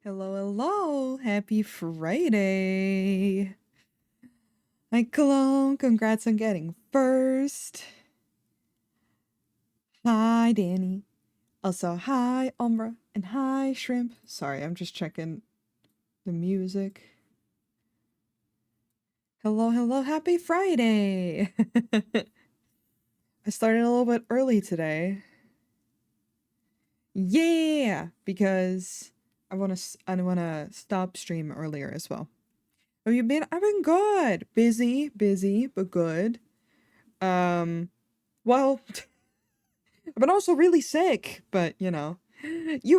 Hello, hello. Happy Friday. Hi, Cologne. Congrats on getting first. Hi, Danny. Also, hi, Umbra. And hi, Shrimp. Sorry, I'm just checking the music. Hello, hello. Happy Friday. I started a little bit early today. Yeah, because I want to stop stream earlier as well. Have you been? I've been good. Busy, but good. Well, I've been also really sick, but you were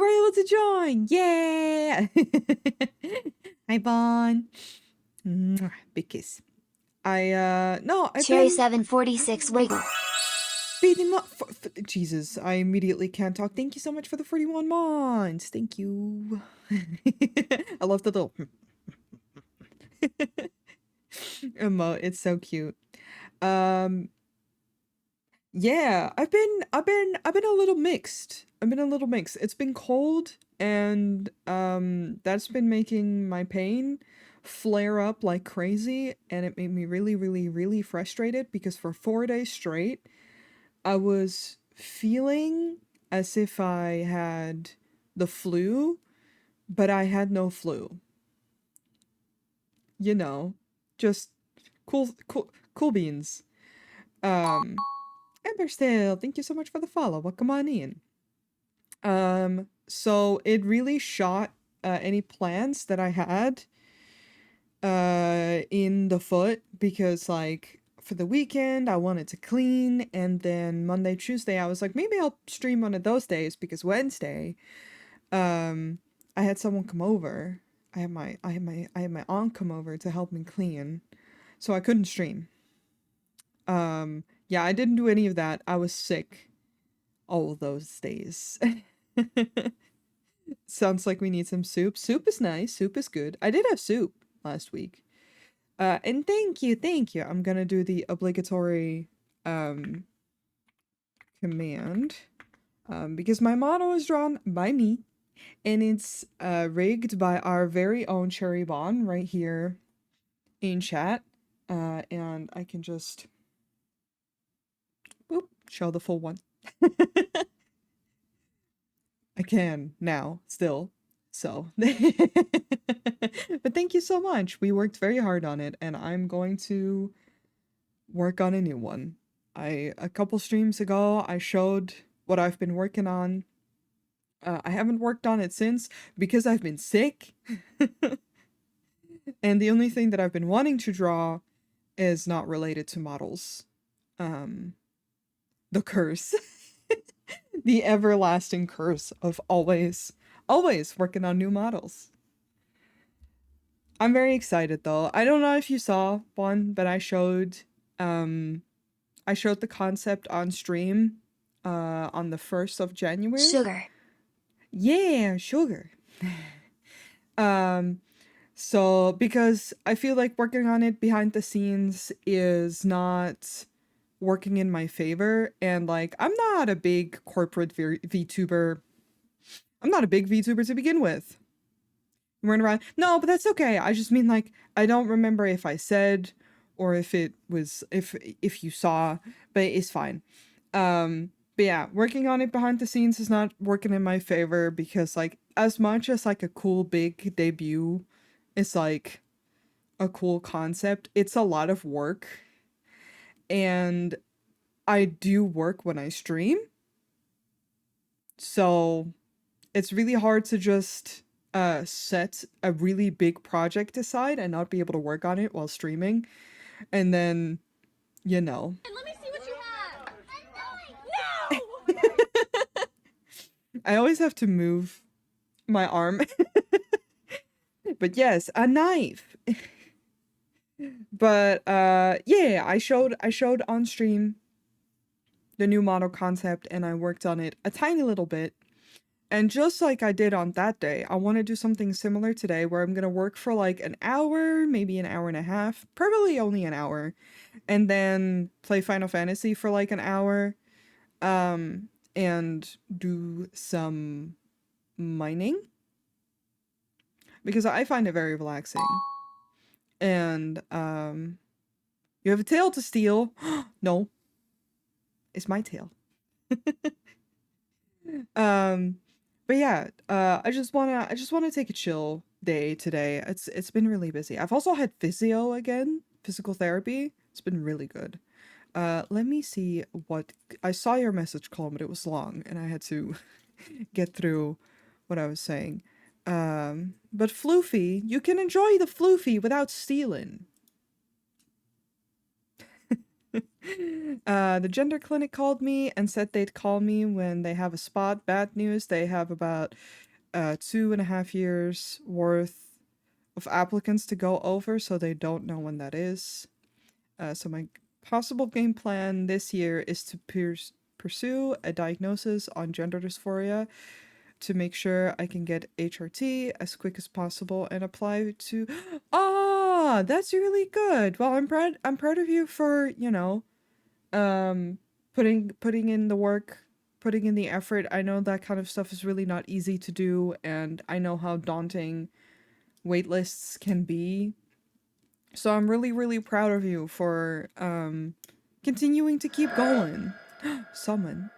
able to join. Yeah. Hi, Bon. Big kiss. No, I've Cherry been 746 Wiggle. beating up. Jesus, I immediately can't talk. Thank you so much for the 41 months. Thank you. I love the little emote. It's so cute. Um, Yeah, I've been a little mixed. I've been a little mixed. It's been cold and that's been making my pain flare up like crazy, and it made me really frustrated because for 4 days straight I was feeling as if I had the flu, but I had no flu. You know, just cool beans. Um Ember Still, thank you so much for the follow. Welcome on in. So it really shot any plans that I had in the foot because like for the weekend I wanted to clean, and then Monday, Tuesday I was like maybe I'll stream one of those days because Wednesday um I had someone come over. I had my aunt come over to help me clean. So I couldn't stream. Yeah, I didn't do any of that. I was sick all those days. Sounds like we need some soup. Soup is nice. Soup is good. I did have soup last week. And thank you. I'm gonna do the obligatory command. Because my model is drawn by me, and it's rigged by our very own Cherry Bon right here in chat. And I can just boop, show the full one. I can now, still. So, but thank you so much. We worked very hard on it, and I'm going to work on a new one. A couple streams ago, I showed what I've been working on. I haven't worked on it since because I've been sick. And the only thing that I've been wanting to draw is not related to models. Um, the curse. The everlasting curse of always working on new models. I'm very excited though. I don't know if you saw one, but I showed the concept on stream on the 1st of January. Sugar. Yeah, sugar. um so because I feel like working on it behind the scenes is not working in my favor, and like I'm not a big corporate VTuber. I'm not a big VTuber to begin with. Run around. No, but that's okay. I just mean like I don't remember if I said or if it was if you saw, but it's fine. But yeah, working on it behind the scenes is not working in my favor because like as much as like a cool big debut is like a cool concept, it's a lot of work. And I do work when I stream. So it's really hard to just set a really big project aside and not be able to work on it while streaming. And then, you know. Let me see what you have. No! I always have to move my arm. But yes, a knife. But yeah, I showed on stream the new model concept, and I worked on it a tiny little bit. And just like I did on that day, I want to do something similar today where I'm going to work for like an hour, maybe an hour and a half, probably only an hour, and then play Final Fantasy for like an hour, and do some mining. because I find it very relaxing. And you have a tail to steal. No, it's my tail. um but yeah, I just wanna take a chill day today. It's been really busy. I've also had physio again, physical therapy. It's been really good. Let me see what I saw your message, Colin, but it was long and I had to get through what I was saying. But floofy, you can enjoy the floofy without stealing. The gender clinic called me and said they'd call me when they have a spot. Bad news, they have about 2.5 years worth of applicants to go over, so they don't know when that is. So my possible game plan this year is to pursue a diagnosis on gender dysphoria to make sure I can get HRT as quick as possible and apply to. Ah, that's really good. Well, I'm proud of you for, um putting in the work, putting in the effort. I know that kind of stuff is really not easy to do, and I know how daunting wait lists can be. So I'm really, really proud of you for continuing to keep going. Summon.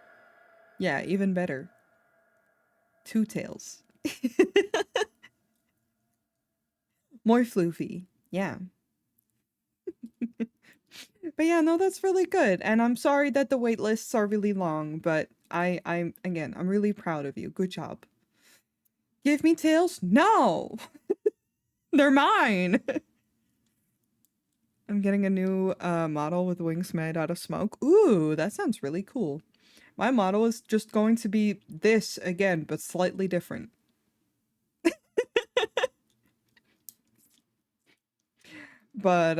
Yeah, even better. Two tails. More floofy. Yeah. But yeah, no, that's really good. And I'm sorry that the wait lists are really long, but I'm really proud of you. Good job. Give me tails? No! They're mine! I'm getting a new model with wings made out of smoke. Ooh, that sounds really cool. My model is just going to be this again, but slightly different. But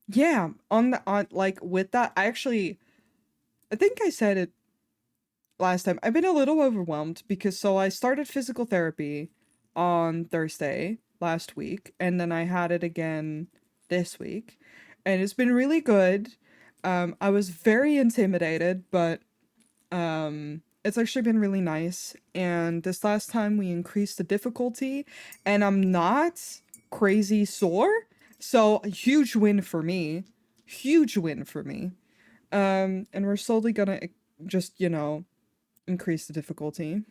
yeah, on like with that, I think I said it last time. I've been a little overwhelmed because I started physical therapy on Thursday last week, and then I had it again this week, and it's been really good. I was very intimidated, but it's actually been really nice. And this last time we increased the difficulty, and I'm not crazy sore, so a huge win for me. Huge win for me. And we're slowly gonna just, increase the difficulty.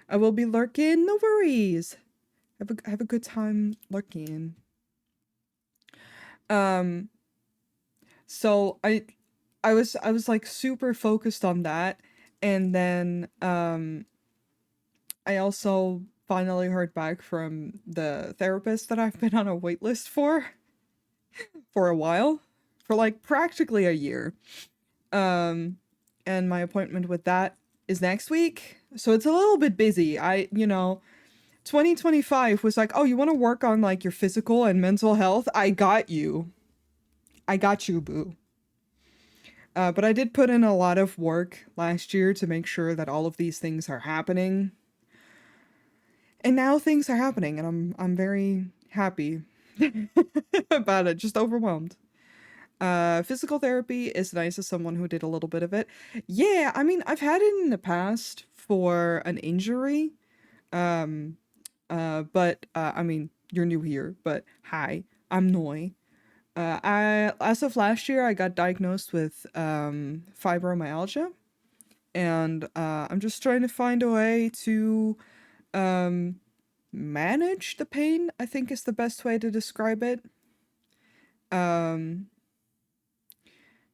I will be lurking, no worries. Have a good time lurking. Um, so I was like super focused on that, and then I also finally heard back from the therapist that I've been on a wait list for a while, for like practically a year. Um, and my appointment with that is next week. So it's a little bit busy. 2025 was like, oh, you want to work on like your physical and mental health? I got you. I got you, boo. But I did put in a lot of work last year to make sure that all of these things are happening. And now things are happening, and I'm very happy about it, just overwhelmed. Physical therapy is nice as someone who did a little bit of it. Yeah, I mean, I've had it in the past for an injury. Um, but I mean, you're new here, but hi, I'm Noi. As of last year, I got diagnosed with fibromyalgia, and I'm just trying to find a way to um manage the pain, I think is the best way to describe it. Um,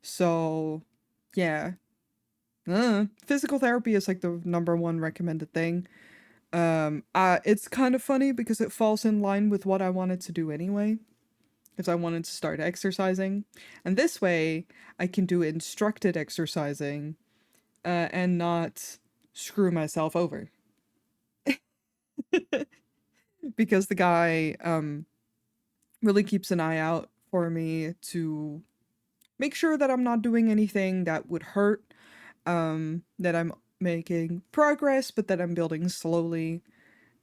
so yeah. Physical therapy is like the number one recommended thing. It's kind of funny because it falls in line with what I wanted to do anyway. Because I wanted to start exercising. And this way, I can do instructed exercising and not screw myself over. Because the guy really keeps an eye out for me to make sure that I'm not doing anything that would hurt, that I'm making progress, but that I'm building slowly.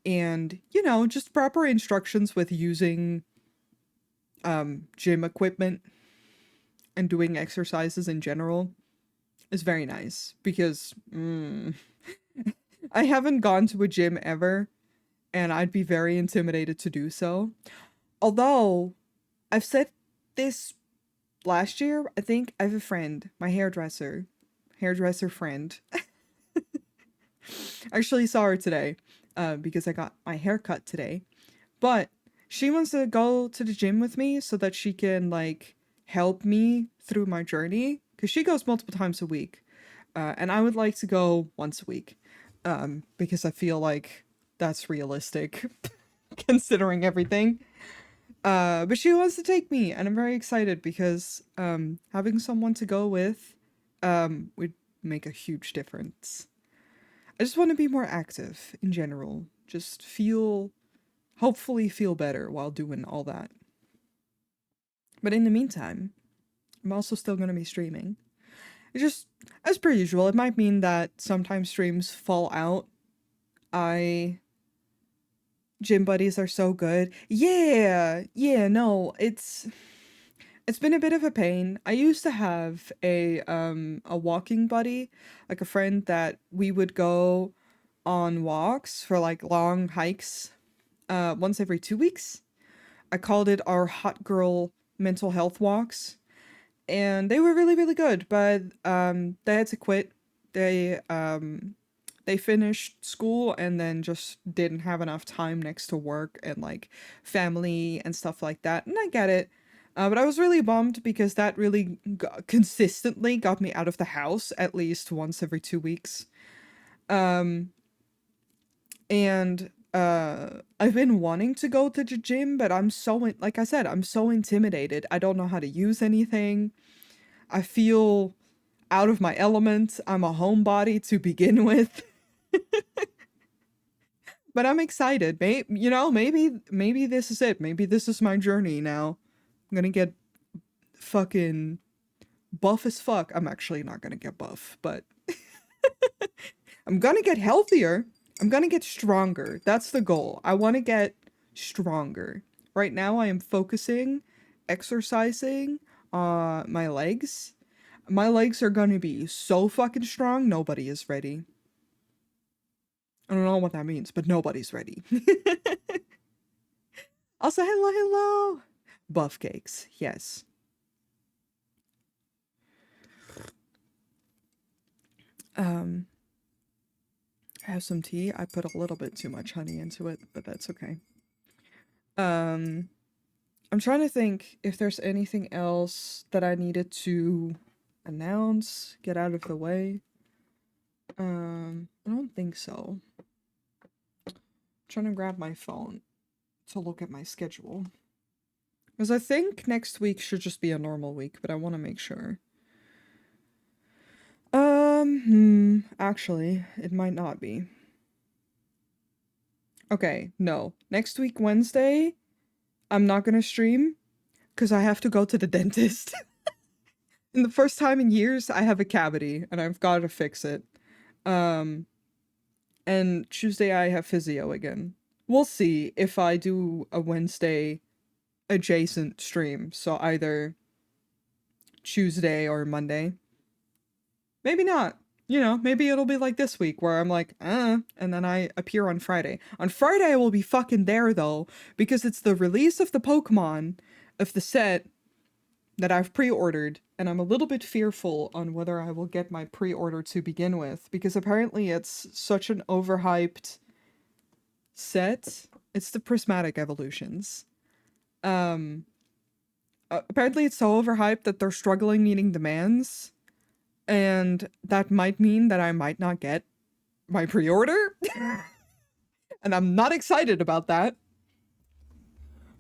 And, just proper instructions with using gym equipment and doing exercises in general is very nice because I haven't gone to a gym ever, and I'd be very intimidated to do so. Although I've said this last year, I think I have a friend, my hairdresser friend. I actually saw her today because I got my hair cut today. But she wants to go to the gym with me so that she can like help me through my journey because she goes multiple times a week. And I would like to go once a week because I feel like that's realistic considering everything. But she wants to take me, and I'm very excited because having someone to go with would make a huge difference. I just want to be more active in general. Just hopefully feel better while doing all that. But in the meantime, I'm also still going to be streaming. It's just, as per usual, it might mean that sometimes streams fall out. Gym buddies are so good. Yeah, no, it's been a bit of a pain. I used to have a walking buddy, like a friend that we would go on walks for like long hikes once every 2 weeks. I called it our hot girl mental health walks, and they were really really good. But they had to quit. They finished school and then just didn't have enough time next to work and like family and stuff like that. And I get it. But I was really bummed because that really consistently got me out of the house at least once every 2 weeks. Um, and I've been wanting to go to the gym, but like I said, I'm so intimidated. I don't know how to use anything. I feel out of my element. I'm a homebody to begin with. But I'm excited. Maybe this is it. Maybe this is my journey now. I'm gonna get fucking buff as fuck. I'm actually not gonna get buff, but I'm gonna get healthier. I'm gonna get stronger. That's the goal. I want to get stronger. Right now, I am focusing, exercising my legs. My legs are gonna be so fucking strong, nobody is ready. I don't know what that means, but nobody's ready. Also, hello. Buff cakes, yes. I have some tea. I put a little bit too much honey into it, but that's okay. I'm trying to think if there's anything else that I needed to announce, get out of the way. I don't think so. I'm trying to grab my phone to look at my schedule. Because I think next week should just be a normal week, but I want to make sure. Actually, it might not be. Okay, no. Next week, Wednesday, I'm not gonna stream because I have to go to the dentist. And the first time in years, I have a cavity and I've got to fix it. Um, and Tuesday, I have physio again. We'll see if I do a Wednesday adjacent stream. So either Tuesday or Monday. Maybe not. Maybe it'll be like this week where I'm like, and then I appear on Friday. On Friday, I will be fucking there though, because it's the release of the Pokemon of the set that I've pre-ordered, and I'm a little bit fearful on whether I will get my pre-order to begin with, because apparently it's such an overhyped set. It's the Prismatic Evolutions. Apparently it's so overhyped that they're struggling meeting demands, and that might mean that I might not get my pre-order. And I'm not excited about that.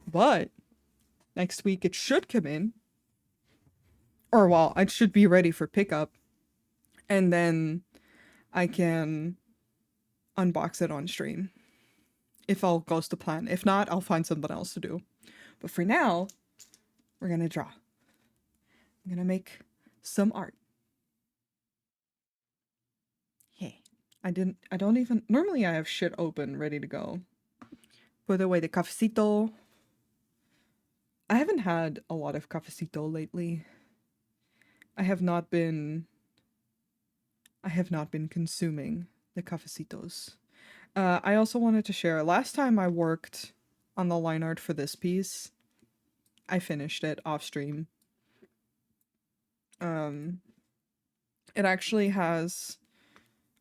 But next week it should come in. Or well, I should be ready for pickup. And then I can unbox it on stream. If all goes to plan. If not, I'll find something else to do. But for now, we're gonna draw. I'm gonna make some art. Hey. Normally I have shit open, ready to go. Put away the cafecito. I haven't had a lot of cafecito lately. I have not been consuming the cafecitos. I also wanted to share, last time I worked on the line art for this piece, I finished it off stream. It actually has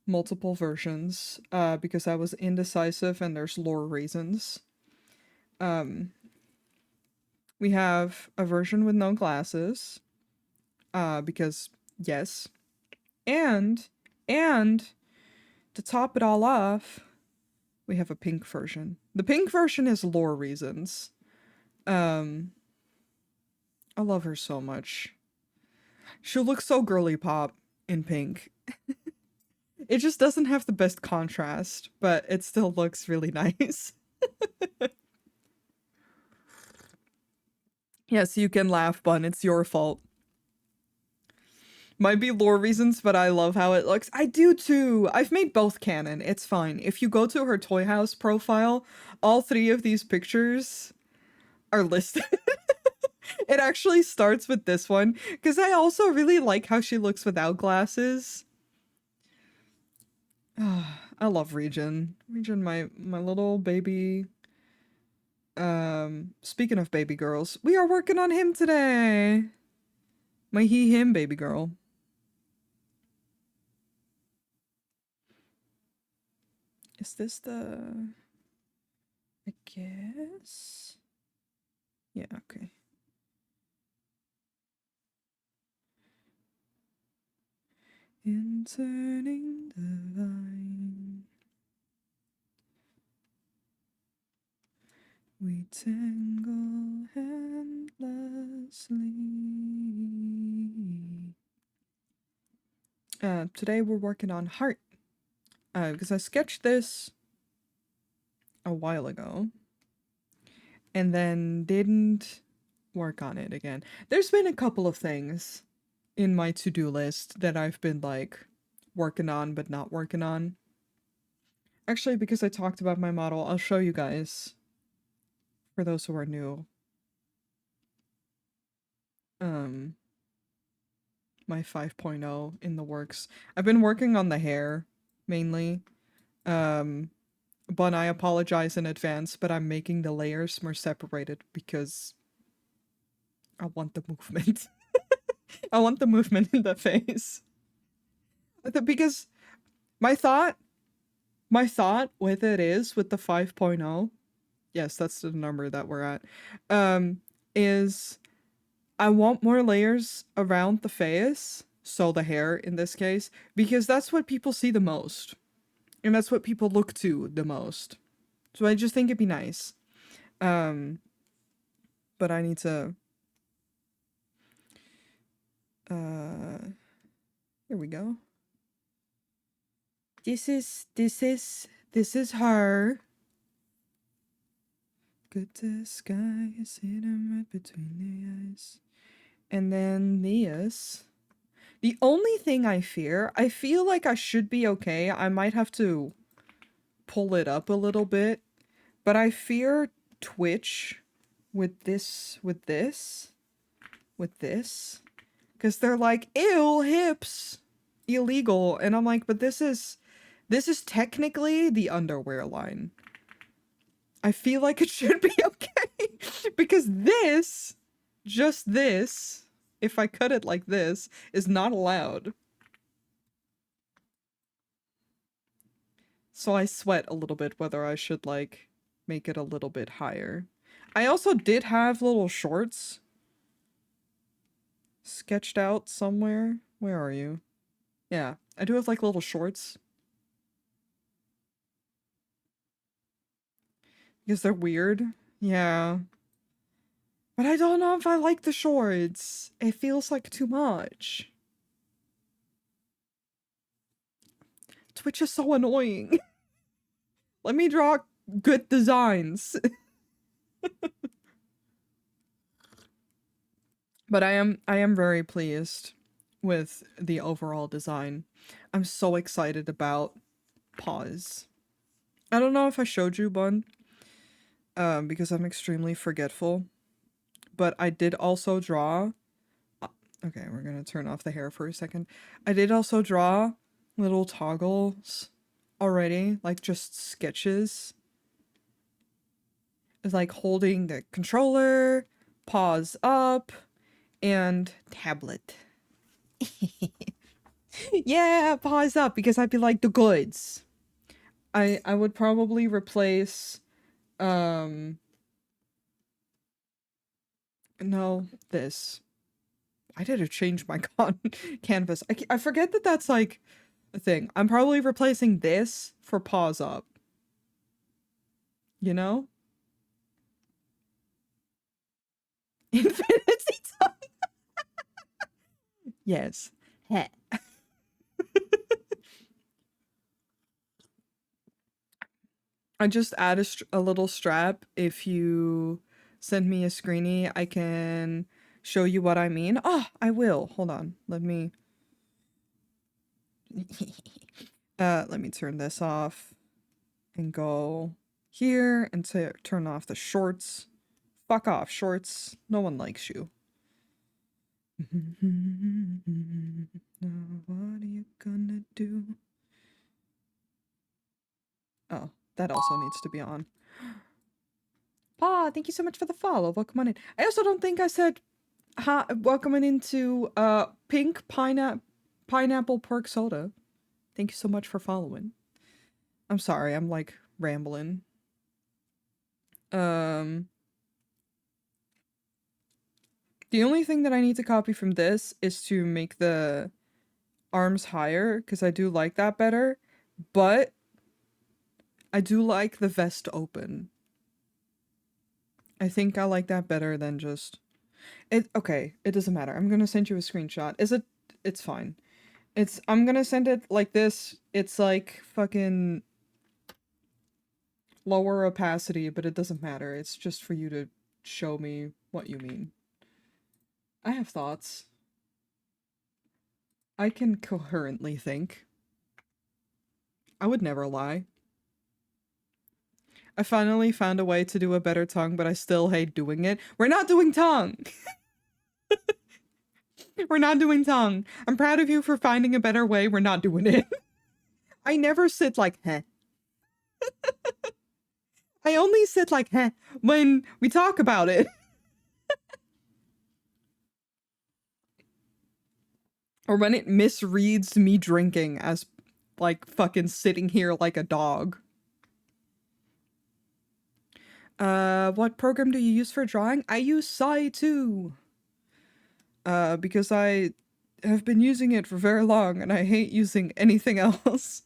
multiple versions, because I was indecisive and there's lore reasons. We have a version with no glasses, because yes. And to top it all off, we have a pink version. The pink version is lore reasons. I love her so much. She looks so girly pop in pink. It just doesn't have the best contrast, but it still looks really nice. Yes, you can laugh, Bun. It's your fault. Might be lore reasons, but I love how it looks. I do too. I've made both canon. It's fine. If you go to her Toy House profile, all three of these pictures are listed. It actually starts with this one, because I also really like how she looks without glasses. I love Region. Region, my little baby. Speaking of baby girls, we are working on him today. My him baby girl. Is this the... I guess? Yeah, okay. In turning divine, we tangle endlessly. Today we're working on heart. Because I sketched this a while ago and then didn't work on it again. There's been a couple of things in my to-do list that I've been like working on but not working on. Actually, because I talked about my model, I'll show you guys for those who are new. My 5.0 in the works. I've been working on the hair mainly. But I apologize in advance, but I'm making the layers more separated because I want the movement. I want the movement in the face. Because my thought with it is, with the 5.0, yes, that's the number that we're at, is I want more layers around the face, so the hair in this case, because that's what people see the most. And that's what people look to the most. So I just think it'd be nice. But I need to... here we go. This is her. Good disguise hidden right between the eyes. And then this. The only thing I fear, I feel like I should be okay. I might have to pull it up a little bit, but I fear Twitch with this, because they're like, ew, hips, illegal, and I'm like, but this is technically the underwear line. I feel like it should be okay, because this, just this, if I cut it like this, is not allowed. So I sweat a little bit whether I should, like, make it a little bit higher. I also did have little shorts sketched out somewhere. Where are you? Yeah, I do have, like, little shorts. Because they're weird. Yeah. But I don't know if I like the shorts. It feels like too much. Twitch is so annoying. Let me draw good designs. But I am very pleased with the overall design. I'm so excited about paws. I don't know if I showed you, Bun, because I'm extremely forgetful. But I did also draw... okay, we're gonna turn off the hair for a second. I did also draw little toggles already, like just sketches. It's like holding the controller, paws up, and tablet. Yeah, paws up because I'd be like the goods. I would probably replace no, this. I did to change my canvas. I forget that that's like a thing. I'm probably replacing this for paws up. You know? Infinity tongue. Yes. Heh. I just add a little strap. If you send me a screenie, I can show you what I mean. Oh, I will. Hold on. Let me turn this off and go here and turn off the shorts. Fuck off, shorts. No one likes you. Now what are you gonna do? Oh, that also needs to be on. Pa, thank you so much for the follow. Welcome on in. I also don't think I said hi, welcoming into pink pineapple pork soda. Thank you so much for following. I'm sorry, I'm like rambling. The only thing that I need to copy from this is to make the arms higher, because I do like that better, but I do like the vest open. I think I like that better than just... Okay, it doesn't matter. I'm gonna send you a screenshot. It's fine. I'm gonna send it like this. It's like fucking lower opacity, but it doesn't matter. It's just for you to show me what you mean. I have thoughts. I can coherently think. I would never lie. I finally found a way to do a better tongue, but I still hate doing it. We're not doing tongue! We're not doing tongue. I'm proud of you for finding a better way. We're not doing it. I never sit like, heh. I only sit like, heh, when we talk about it. Or when it misreads me drinking as, like, fucking sitting here like a dog. What program do you use for drawing? I use Sai2. Because I have been using it for very long and I hate using anything else.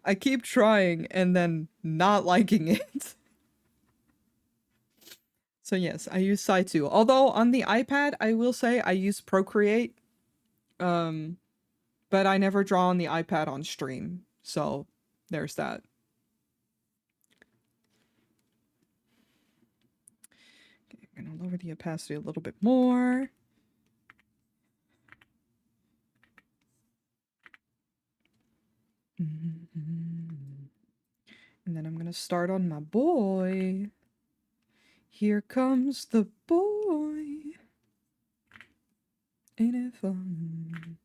I keep trying and then not liking it. So yes, I use Sai2. Although on the iPad, I will say I use Procreate. But I never draw on the iPad on stream. So there's that. Okay, I'm gonna lower the opacity a little bit more. And then I'm gonna start on my boy. Here comes the boy. Ain't it fun?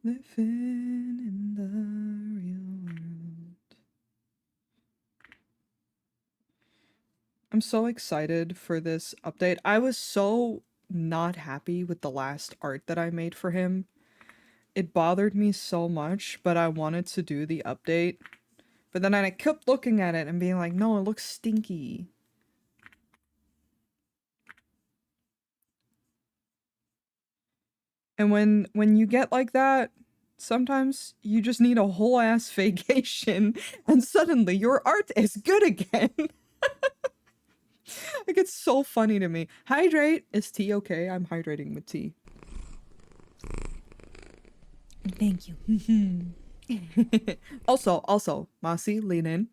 Living in the real world. I'm so excited for this update. I was so not happy with the last art that I made for him. It bothered me so much, but I wanted to do the update. But then I kept looking at it and being like, no, it looks stinky. And when you get like that, sometimes you just need a whole ass vacation and suddenly your art is good again. Like, it's so funny to me. Hydrate. Is tea okay? I'm hydrating with tea. Thank you. Also, Masi, lean in.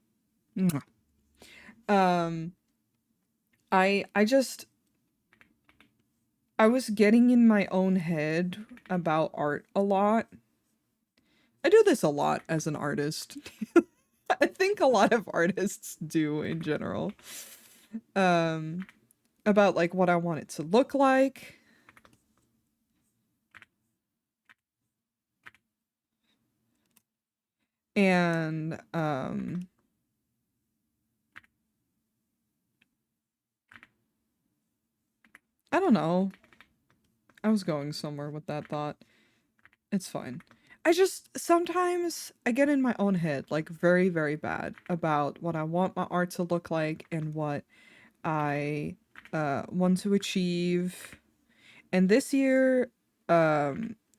I was getting in my own head about art a lot. I do this a lot as an artist. I think a lot of artists do in general. About like what I want it to look like. And I don't know. I was going somewhere with that thought. It's fine. I just sometimes I get in my own head like very, very bad about what I want my art to look like and what I want to achieve. And this year,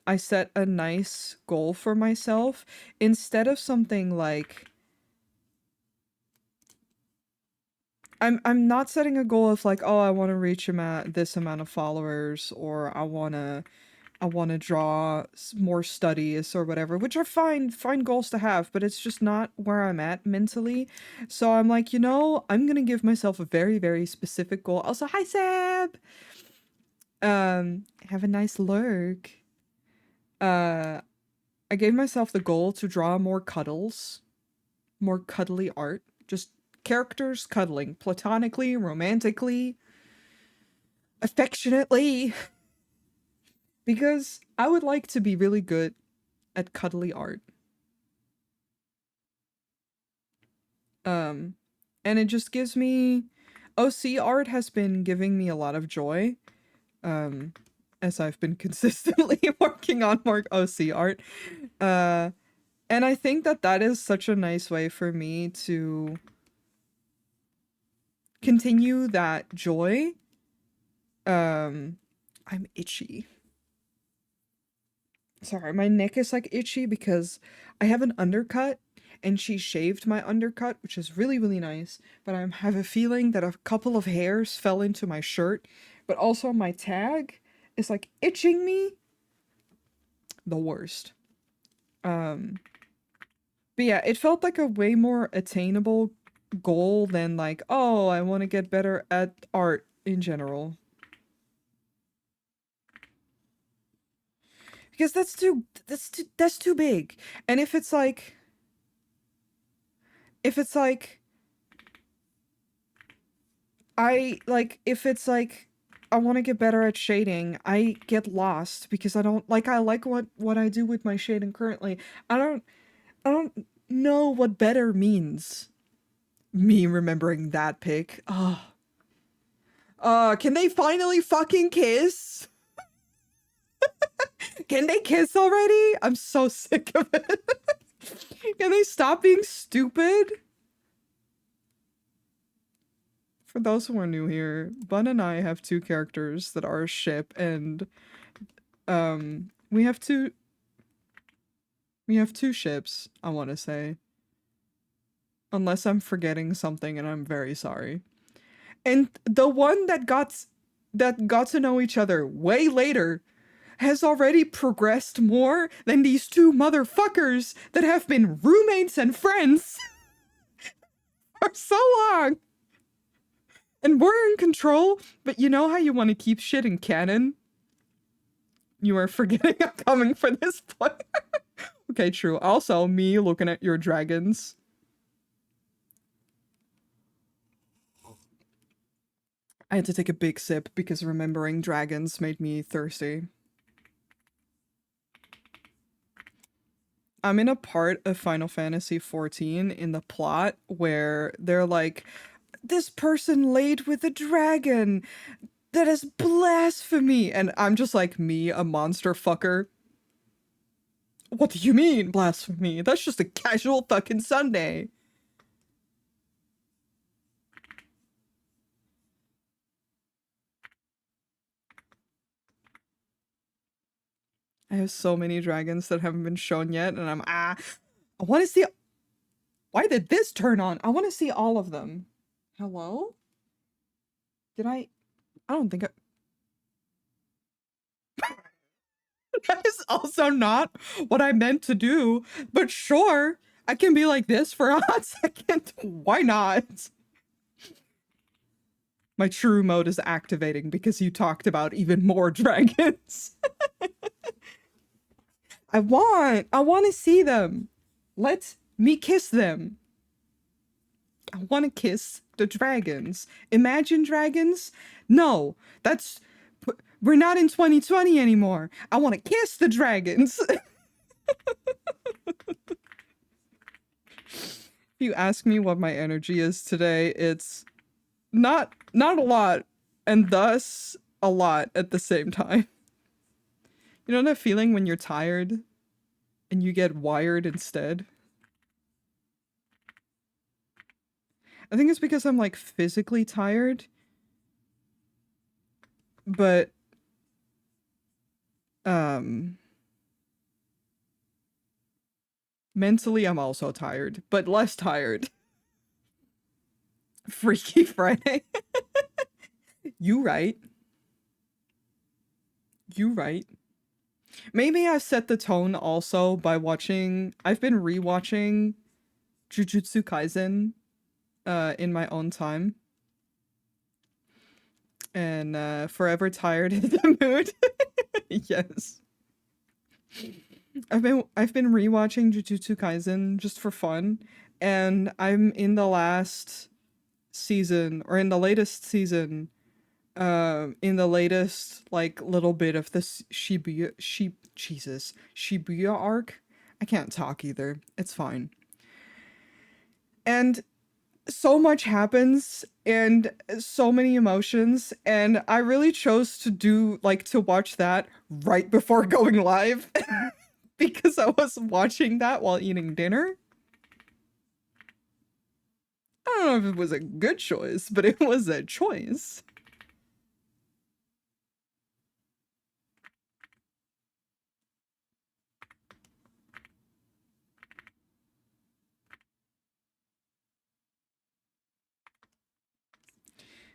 I set a nice goal for myself instead of something like I'm not setting a goal of like, oh, I want to reach this amount of followers, or I want to draw more studies or whatever, which are fine goals to have, but it's just not where I'm at mentally. So I'm like, I'm gonna give myself a very, very specific goal. Also, hi Seb. Have a nice lurk. I gave myself the goal to draw more more cuddly art. Just characters cuddling, platonically, romantically, affectionately. Because I would like to be really good at cuddly art. And it just gives me OC art has been giving me a lot of joy. As I've been consistently working on more OC art. And I think that is such a nice way for me to continue that joy. I'm itchy. Sorry, my neck is like itchy because I have an undercut and she shaved my undercut, which is really, really nice. But I have a feeling that a couple of hairs fell into my shirt, but also my tag is like itching me. The worst. But yeah, it felt like a way more attainable goal than like, oh, I want to get better at art in general. Because that's too big. And if it's like if it's like I want to get better at shading, I get lost because I like what I do with my shading currently. I don't know what better means. Me remembering that pic. Oh. Can they finally fucking kiss? Can they kiss already? I'm so sick of it. Can they stop being stupid? For those who are new here, Bun and I have two characters that are a ship, and we have two ships, I want to say. Unless I'm forgetting something, and I'm very sorry. And the one that got to know each other way later has already progressed more than these two motherfuckers that have been roommates and friends for so long. And we're in control, but you know how you want to keep shit in canon? You are forgetting I'm coming for this point. Okay, true. Also, me looking at your dragons. I had to take a big sip because remembering dragons made me thirsty. I'm in a part of Final Fantasy XIV in the plot where they're like, this person laid with a dragon. That is blasphemy. And I'm just like, me, a monster fucker. What do you mean, blasphemy? That's just a casual fucking Sunday. I have so many dragons that haven't been shown yet, and I want to see. Why did this turn on? I want to see all of them. Hello? Did I don't think I. That is also not what I meant to do, but sure, I can be like this for a hot second. Why not? My true mode is activating because you talked about even more dragons. I want to see them. Let me kiss them. I want to kiss the dragons. Imagine Dragons? No, we're not in 2020 anymore. I want to kiss the dragons. If you ask me what my energy is today, it's not a lot, and thus a lot at the same time. You know that feeling when you're tired and you get wired instead? I think it's because I'm like physically tired, but um mentally I'm also tired, but less tired. Freaky Friday. You right. You right. Maybe I set the tone also by watching I've been rewatching Jujutsu Kaisen in my own time. And forever tired in the mood. Yes. I've been rewatching Jujutsu Kaisen just for fun, and I'm in the last season or in the latest season, in the latest like little bit of this Shibuya arc. I can't talk either. It's fine. And so much happens and so many emotions, and I really chose to do like to watch that right before going live because I was watching that while eating dinner. I don't know if it was a good choice, but it was a choice.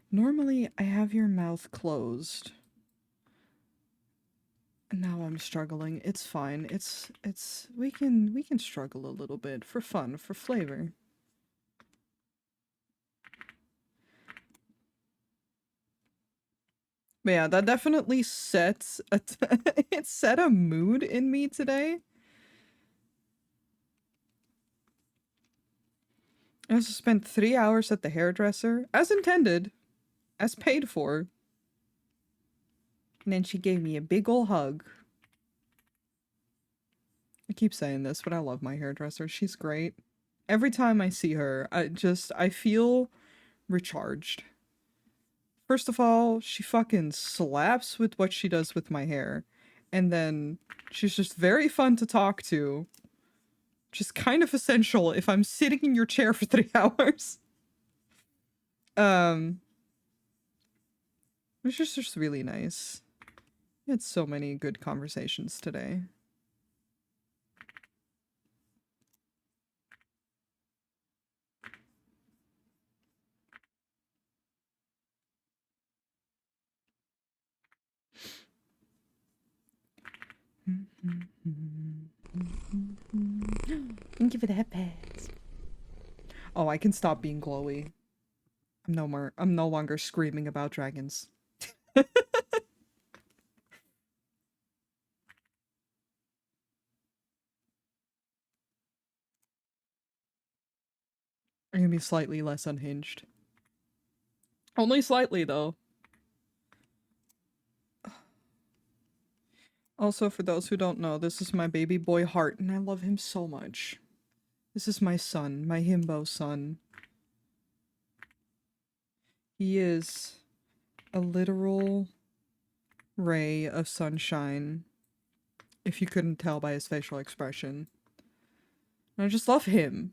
Normally, I have your mouth closed. Now I'm struggling. It's fine. It's we can struggle a little bit for fun, for flavor. But yeah, that definitely sets it set a mood in me today. I also spent 3 hours at the hairdresser, as intended, as paid for. And then she gave me a big ol' hug. I keep saying this, but I love my hairdresser. She's great. Every time I see her, I feel recharged. First of all, she fucking slaps with what she does with my hair. And then she's just very fun to talk to. Just kind of essential if I'm sitting in your chair for 3 hours. Um, it's just really nice. We had so many good conversations today. Thank you for the headpads. Oh, I can stop being glowy. I'm no longer screaming about dragons. I'm gonna be slightly less unhinged. Only slightly, though. Also, for those who don't know, this is my baby boy Heart, and I love him so much. This is my son, my himbo son. He is a literal ray of sunshine, if you couldn't tell by his facial expression. And I just love him.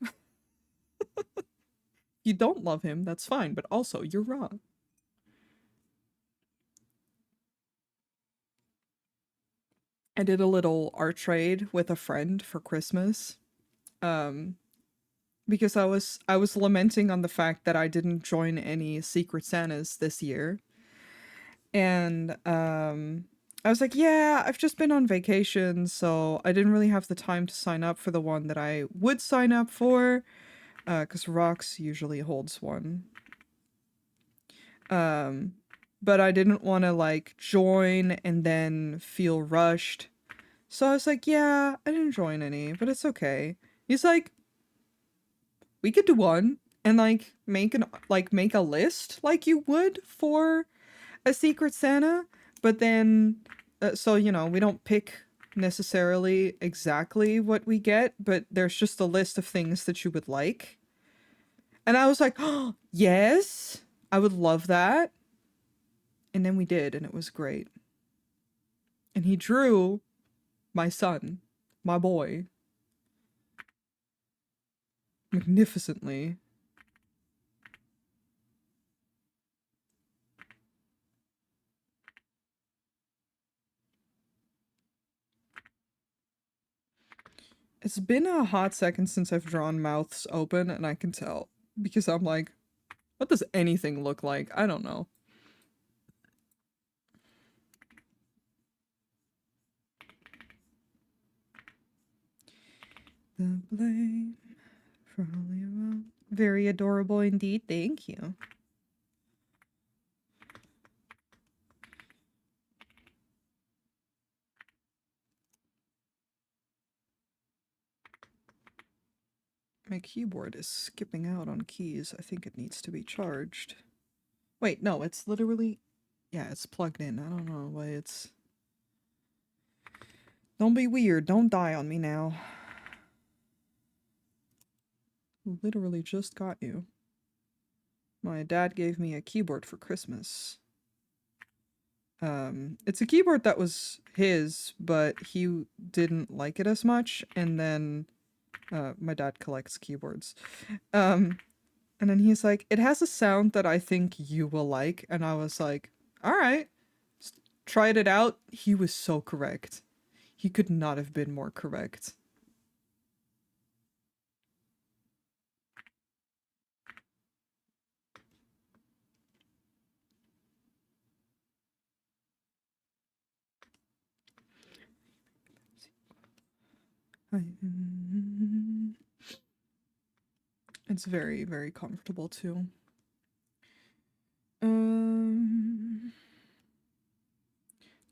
You don't love him, that's fine, but also, you're wrong. I did a little art trade with a friend for Christmas. Because I was lamenting on the fact that I didn't join any Secret Santas this year. And I was like, yeah, I've just been on vacation, so I didn't really have the time to sign up for the one that I would sign up for, because Rox usually holds one. But I didn't want to like join and then feel rushed. So I was like, yeah, I didn't join any, but it's okay. He's like, we could do one and like make a list like you would for a Secret Santa, but then so you know, we don't pick necessarily exactly what we get, but there's just a list of things that you would like. And I was like, oh, yes, I would love that. And then we did, and it was great. And he drew my son, my boy, magnificently. It's been a hot second since I've drawn mouths open, and I can tell because I'm like, what does anything look like? I don't know. The blame for all your own. Very adorable indeed. Thank you. My keyboard is skipping out on keys. I think it needs to be charged. Wait, no, it's literally... Yeah, it's plugged in. I don't know why it's... Don't be weird. Don't die on me now. Literally just got you. My dad gave me a keyboard for Christmas. It's a keyboard that was his, but he didn't like it as much, and then my dad collects keyboards. And then he's like, it has a sound that I think you will like, and I was like, all right. Tried it out. He was so correct. He could not have been more correct. It's very, very comfortable too.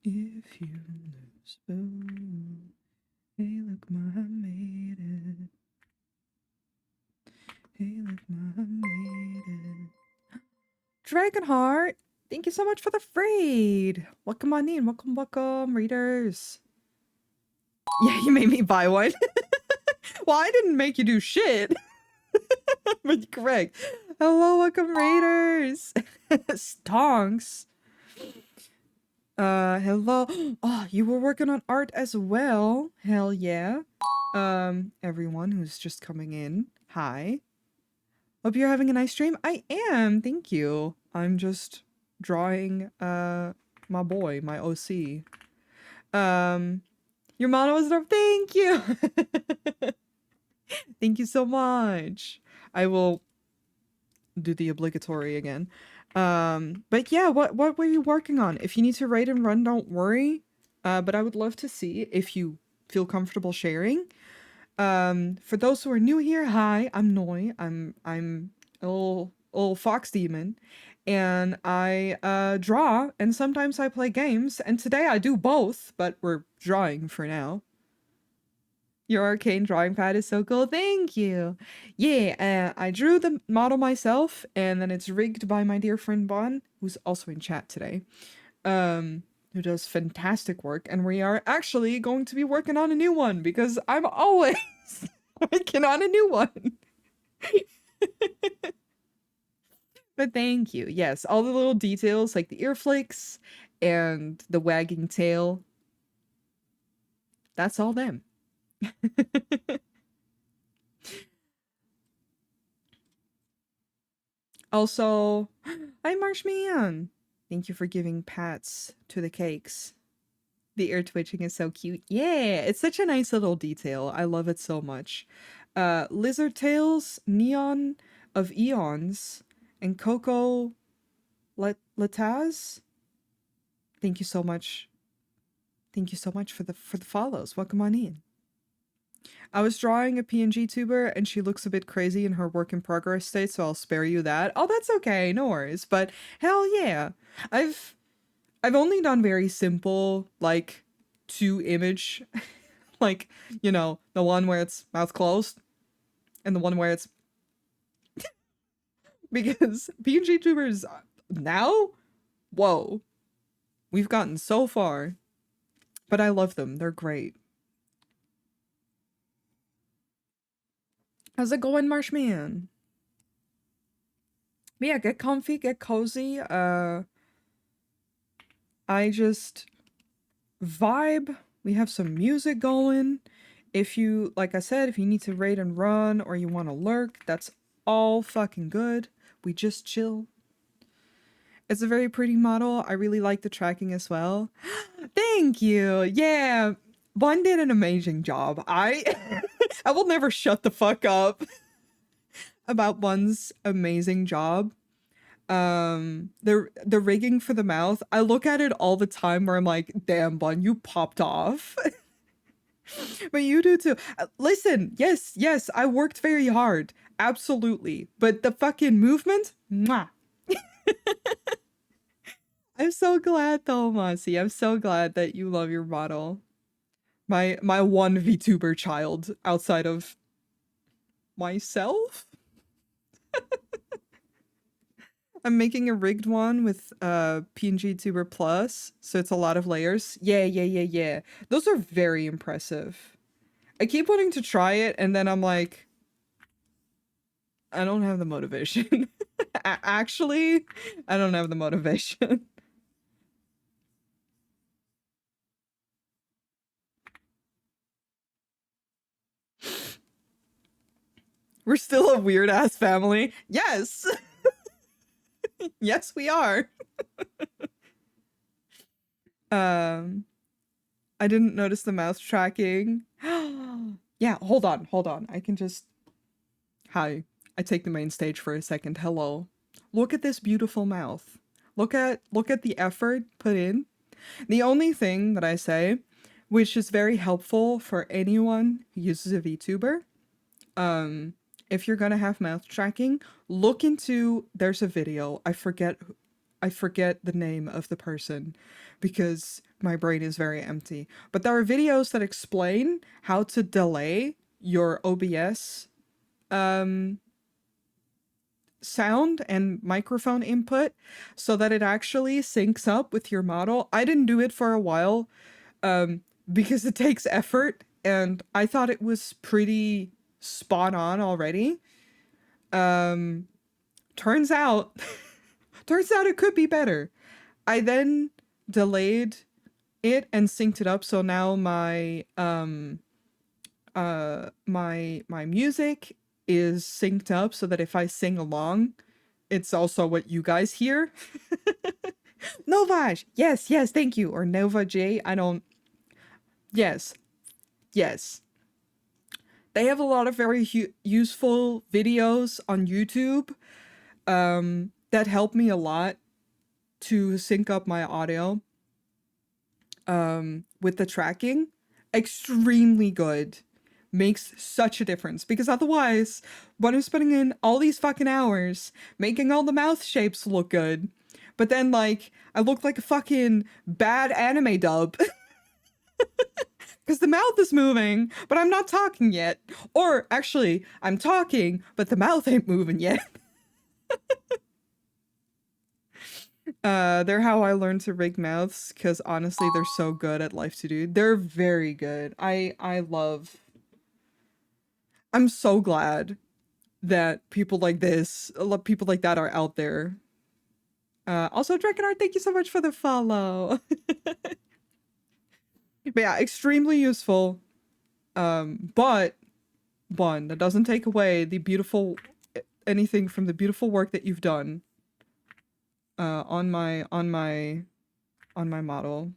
If you lose, hey look, I made it. Hey look, I made it. Dragonheart, thank you so much for the raid. Welcome on in, welcome, welcome, readers. Yeah, you made me buy one. Well, I didn't make you do shit. But you're correct. Hello, welcome, raiders. Stonks. Hello. Oh, you were working on art as well. Hell yeah. Everyone who's just coming in, hi. Hope you're having a nice stream. I am, thank you. I'm just drawing, my boy, my OC. Your mono was up. Thank you. Thank you so much. I will do the obligatory again. But yeah, what were you working on? If you need to write and run, don't worry. But I would love to see if you feel comfortable sharing. For those who are new here, hi, I'm Noi. I'm a little fox demon, and I draw, and sometimes I play games, and today I do both, but we're drawing for now. Your arcane drawing pad is so cool. Thank you. Yeah, I drew the model myself, and then it's rigged by my dear friend Bon, who's also in chat today, who does fantastic work. And we are actually going to be working on a new one because I'm always working on a new one. But thank you. Yes, all the little details like the ear flakes and the wagging tail. That's all them. Also, hi Marshman. Thank you for giving pats to the cakes. The ear twitching is so cute. Yeah, it's such a nice little detail. I love it so much. Lizard Tails, Neon of Eons, and Coco Lataz. Thank you so much. Thank you so much for the follows. Welcome on in. I was drawing a PNG tuber and she looks a bit crazy in her work in progress state, so I'll spare you that. Oh, that's okay, no worries. But hell yeah. I've only done very simple, like, 2-image, like, you know, the one where it's mouth closed and the one where it's because PNG tubers now, whoa, we've gotten so far. But I love them. They're great. How's it going, Marshman? But yeah, get comfy, get cozy. I just vibe. We have some music going. If you, like I said, if you need to raid and run or you want to lurk, that's all fucking good. We just chill. It's a very pretty model. I really like the tracking as well. Thank you. Yeah, Bun did an amazing job. I I will never shut the fuck up about Bun's amazing job. The rigging for the mouth, I look at it all the time where I'm like, damn, Bun, you popped off. But you do too. Listen, yes, I worked very hard. Absolutely. But the fucking movement, mwah. I'm so glad though, Masi. I'm so glad that you love your model. My one VTuber child outside of myself. I'm making a rigged one with PNG Tuber Plus, so it's a lot of layers. Yeah. Those are very impressive. I keep wanting to try it, and then I'm like, I don't have the motivation. Actually, I don't have the motivation. We're still a weird ass family. Yes. Yes, we are. I didn't notice the mouse tracking. Yeah, hold on. I can just Hi. I take the main stage for a second. Hello. Look at this beautiful mouth. Look at the effort put in. The only thing that I say, which is very helpful for anyone who uses a VTuber, if you're gonna have mouth tracking, look into there's a video. I forget the name of the person because my brain is very empty. But there are videos that explain how to delay your OBS sound and microphone input so that it actually syncs up with your model. I didn't do it for a while because it takes effort, and I thought it was pretty spot on already. Turns out it could be better. I then delayed it and synced it up, so now my my music is synced up so that if I sing along, it's also what you guys hear. Novaj, yes, thank you. Or Nova J, I don't. Yes. They have a lot of very useful videos on YouTube that help me a lot to sync up my audio with the tracking. Extremely good. Makes such a difference, because otherwise, when I'm spending in all these fucking hours making all the mouth shapes look good, but then like I look like a fucking bad anime dub because the mouth is moving but I'm not talking yet, or actually I'm talking but the mouth ain't moving yet. They're how I learned to rig mouths, because honestly they're so good at Life to Do. They're very good. I'm so glad that people like this, people like that are out there. Also, Drakenart, thank you so much for the follow. But yeah, extremely useful. But one, that doesn't take away the beautiful anything from the beautiful work that you've done on my model.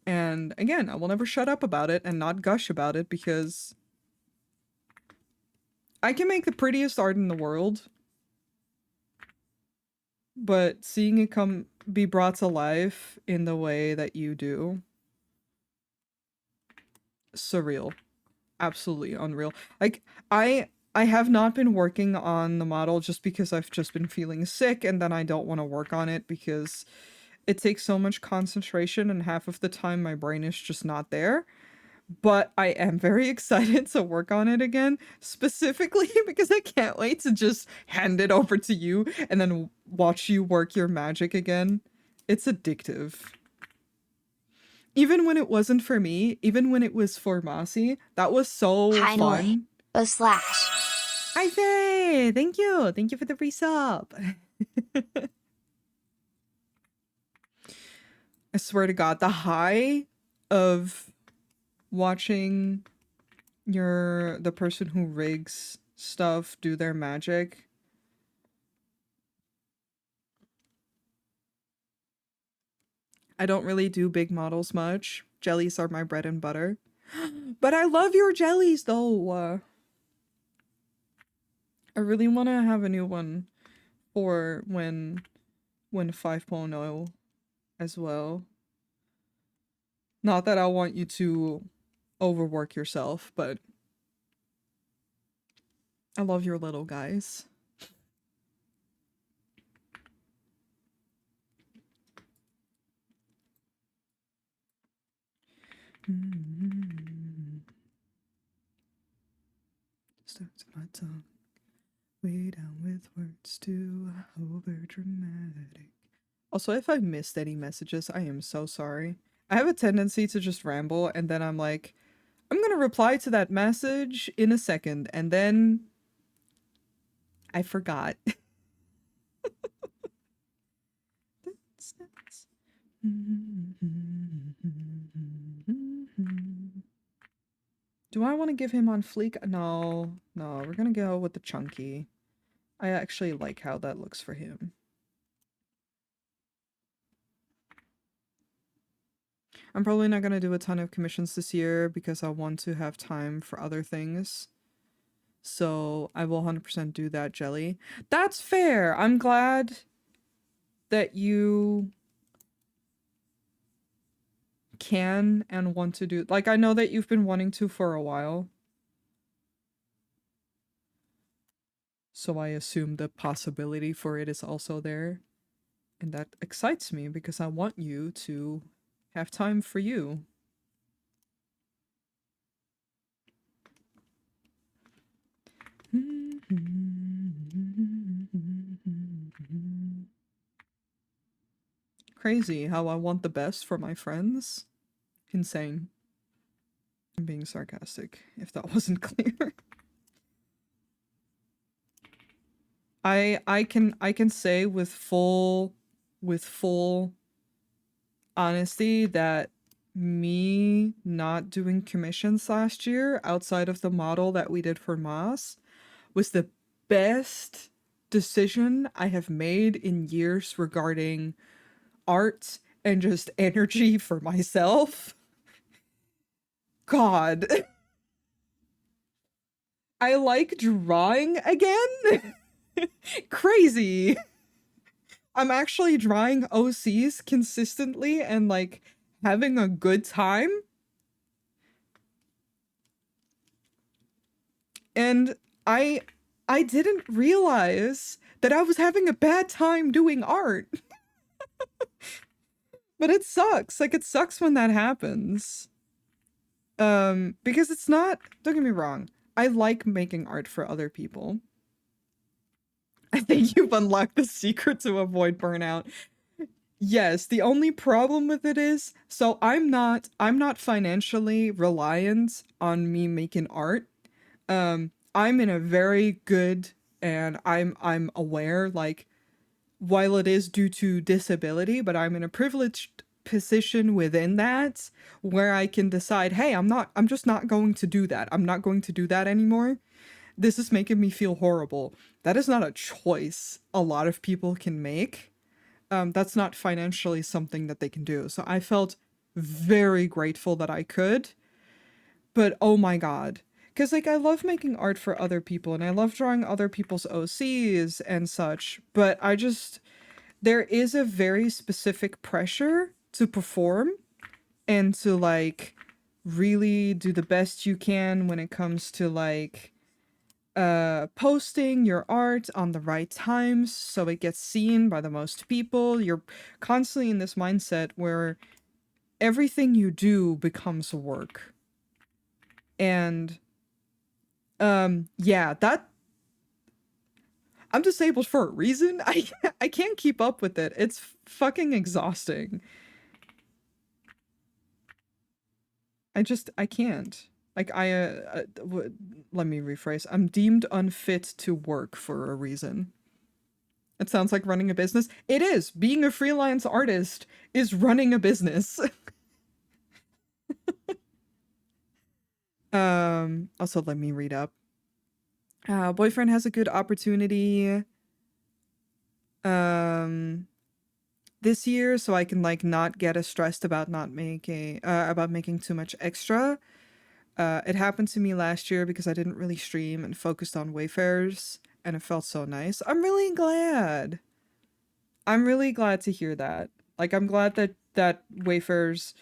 And again, I will never shut up about it and not gush about it, because I can make the prettiest art in the world, but seeing it be brought to life in the way that you do, surreal. Absolutely unreal. Like I have not been working on the model just because I've just been feeling sick, and then I don't want to work on it because it takes so much concentration and half of the time my brain is just not there. But I am very excited to work on it again, specifically because I can't wait to just hand it over to you and then watch you work your magic again. It's addictive. even when it wasn't for me, even when it was for Mossy, that was so Finally. fun. A slash. Hi Faye! Thank you! Thank you for the resub! I swear to God, the high of watching the person who rigs stuff do their magic. I don't really do big models much. Jellies are my bread and butter. But I love your jellies though! I really want to have a new one for when 5.0 as well. Not that I want you to overwork yourself, but I love your little guys. Starts my tongue way down with words too over dramatic. Also, if I missed any messages, I am so sorry. I have a tendency to just ramble and then I'm like, I'm gonna reply to that message in a second, and then I forgot. Do I want to give him on fleek? No, we're gonna go with the chunky. I actually like how that looks for him. I'm probably not gonna do a ton of commissions this year because I want to have time for other things. So I will 100% do that, Jelly. That's fair! I'm glad that you can and want to do, like, I know that you've been wanting to for a while, so I assume the possibility for it is also there, and that excites me because I want you to have time for you. Crazy how I want the best for my friends. Insane. I'm being sarcastic, if that wasn't clear. I can say with full honesty that me not doing commissions last year outside of the model that we did for Moss was the best decision I have made in years regarding art and just energy for myself. God. I like drawing again. Crazy. I'm actually drawing OCs consistently and like having a good time. And I didn't realize that I was having a bad time doing art. But it sucks. Like, it sucks when that happens. Because it's not, don't get me wrong, I like making art for other people. I think you've unlocked the secret to avoid burnout. Yes, the only problem with it is, so I'm not financially reliant on me making art. I'm in a very good, and I'm aware, like, while it is due to disability, but I'm in a privileged position within that where I can decide, hey, I'm just not going to do that. I'm not going to do that anymore. This is making me feel horrible. That is not a choice a lot of people can make. That's not financially something that they can do. So I felt very grateful that I could. But oh my God. Because, like, I love making art for other people and I love drawing other people's OCs and such. But there is a very specific pressure to perform and to, like, really do the best you can when it comes to, like, posting your art on the right times so it gets seen by the most people. You're constantly in this mindset where everything you do becomes work. And yeah, that I'm disabled for a reason. I can't keep up with it. It's fucking exhausting. I can't. Like let me rephrase. I'm deemed unfit to work for a reason. It sounds like running a business. It is. Being a freelance artist is running a business. Also let me read up. Boyfriend has a good opportunity this year, so I can like not get as stressed about not making about making too much extra. It happened to me last year because I didn't really stream and focused on Wayfarers, and it felt so nice. I'm really glad. I'm really glad to hear that. Like, I'm glad that Wayfarers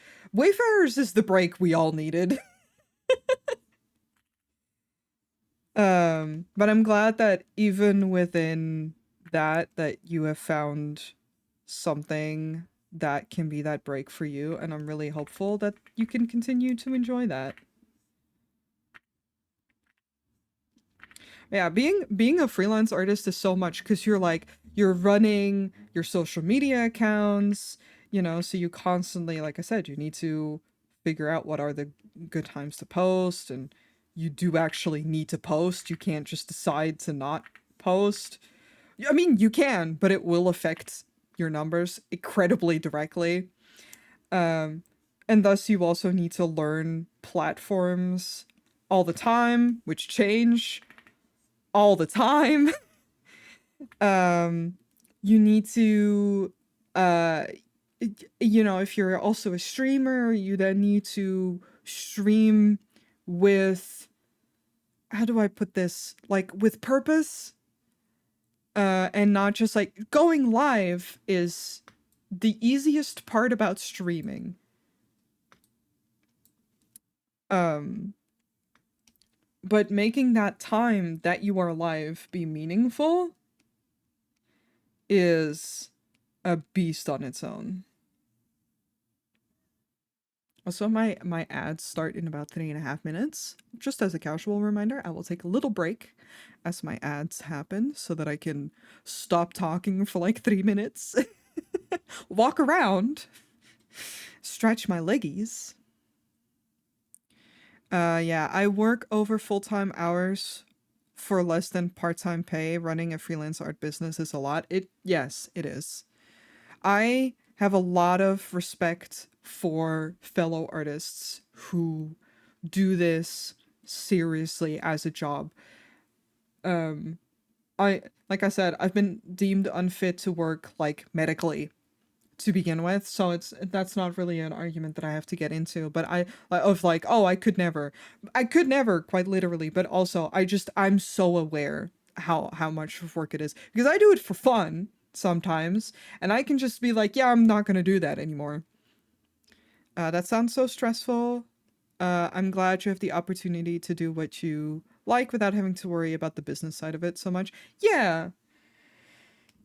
is the break we all needed. But I'm glad that even within that you have found something that can be that break for you, and I'm really hopeful that you can continue to enjoy that. Yeah, being a freelance artist is so much because you're running your social media accounts, so you constantly, like I said, you need to figure out what are the good times to post, and you do actually need to post. You can't just decide to not post. I mean, you can, but it will affect your numbers incredibly directly. Um, and thus you also need to learn platforms all the time, which change all the time. um, you need to, uh, if you're also a streamer, you then need to stream with, how do I put this? Like with purpose, and not just like going live is the easiest part about streaming. Um, but making that time that you are live be meaningful is a beast on its own. Also, my ads start in about 3.5 minutes. Just as a casual reminder, I will take a little break as my ads happen so that I can stop talking for like 3 minutes, walk around, stretch my leggies. Yeah, I work over full-time hours for less than part-time pay. Running a freelance art business is a lot. Yes, it is. I have a lot of respect for fellow artists who do this seriously as a job. Um, I like I said, I've been deemed unfit to work like medically to begin with, so that's not really an argument that I have to get into. But oh, I could never quite literally, but also I'm so aware how much of work it is because I do it for fun sometimes, and I can just be like, yeah, I'm not gonna do that anymore. That sounds so stressful. I'm glad you have the opportunity to do what you like without having to worry about the business side of it so much. Yeah.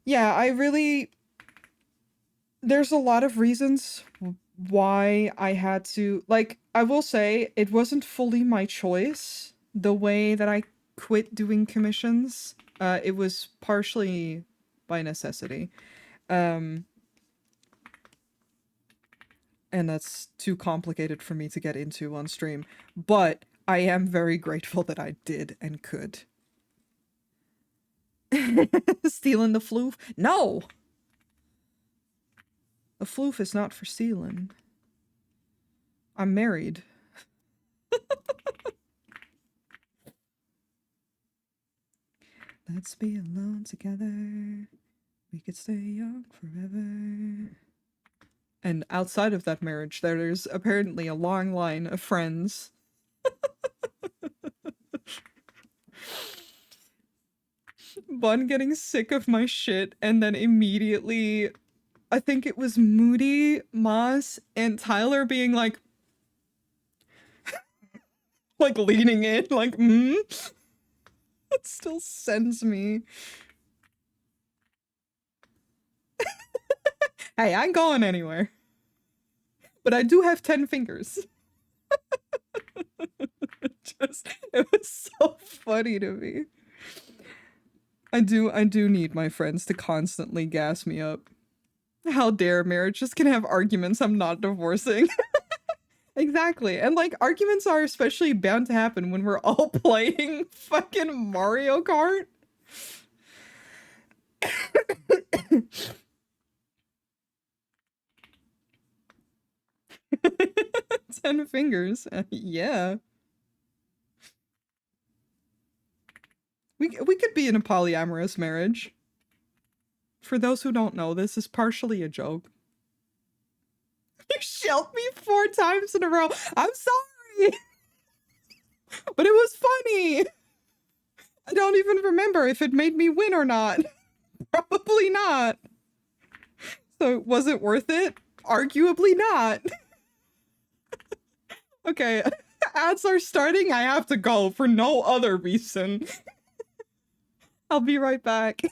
Yeah, there's a lot of reasons why I had to, like, I will say it wasn't fully my choice the way that I quit doing commissions. It was partially by necessity. Um, and that's too complicated for me to get into on stream. But I am very grateful that I did and could. Stealing the floof? No! The floof is not for stealing. I'm married. Let's be alone together. We could stay young forever. And outside of that marriage, there's apparently a long line of friends. Bun getting sick of my shit, and then immediately, I think it was Moody, Moss, and Tyler being like leaning in, like, It still sends me. Hey, I ain't going anywhere. But I do have 10 fingers. It was so funny to me. I do need my friends to constantly gas me up. How dare marriages can have arguments I'm not divorcing. Exactly. And like arguments are especially bound to happen when we're all playing fucking Mario Kart. 10 fingers. Yeah. We could be in a polyamorous marriage. For those who don't know, this is partially a joke. You shelled me 4 times in a row. I'm sorry. But it was funny. I don't even remember if it made me win or not. Probably not. So was it worth it? Arguably not. Okay, ads are starting. I have to go for no other reason. I'll be right back.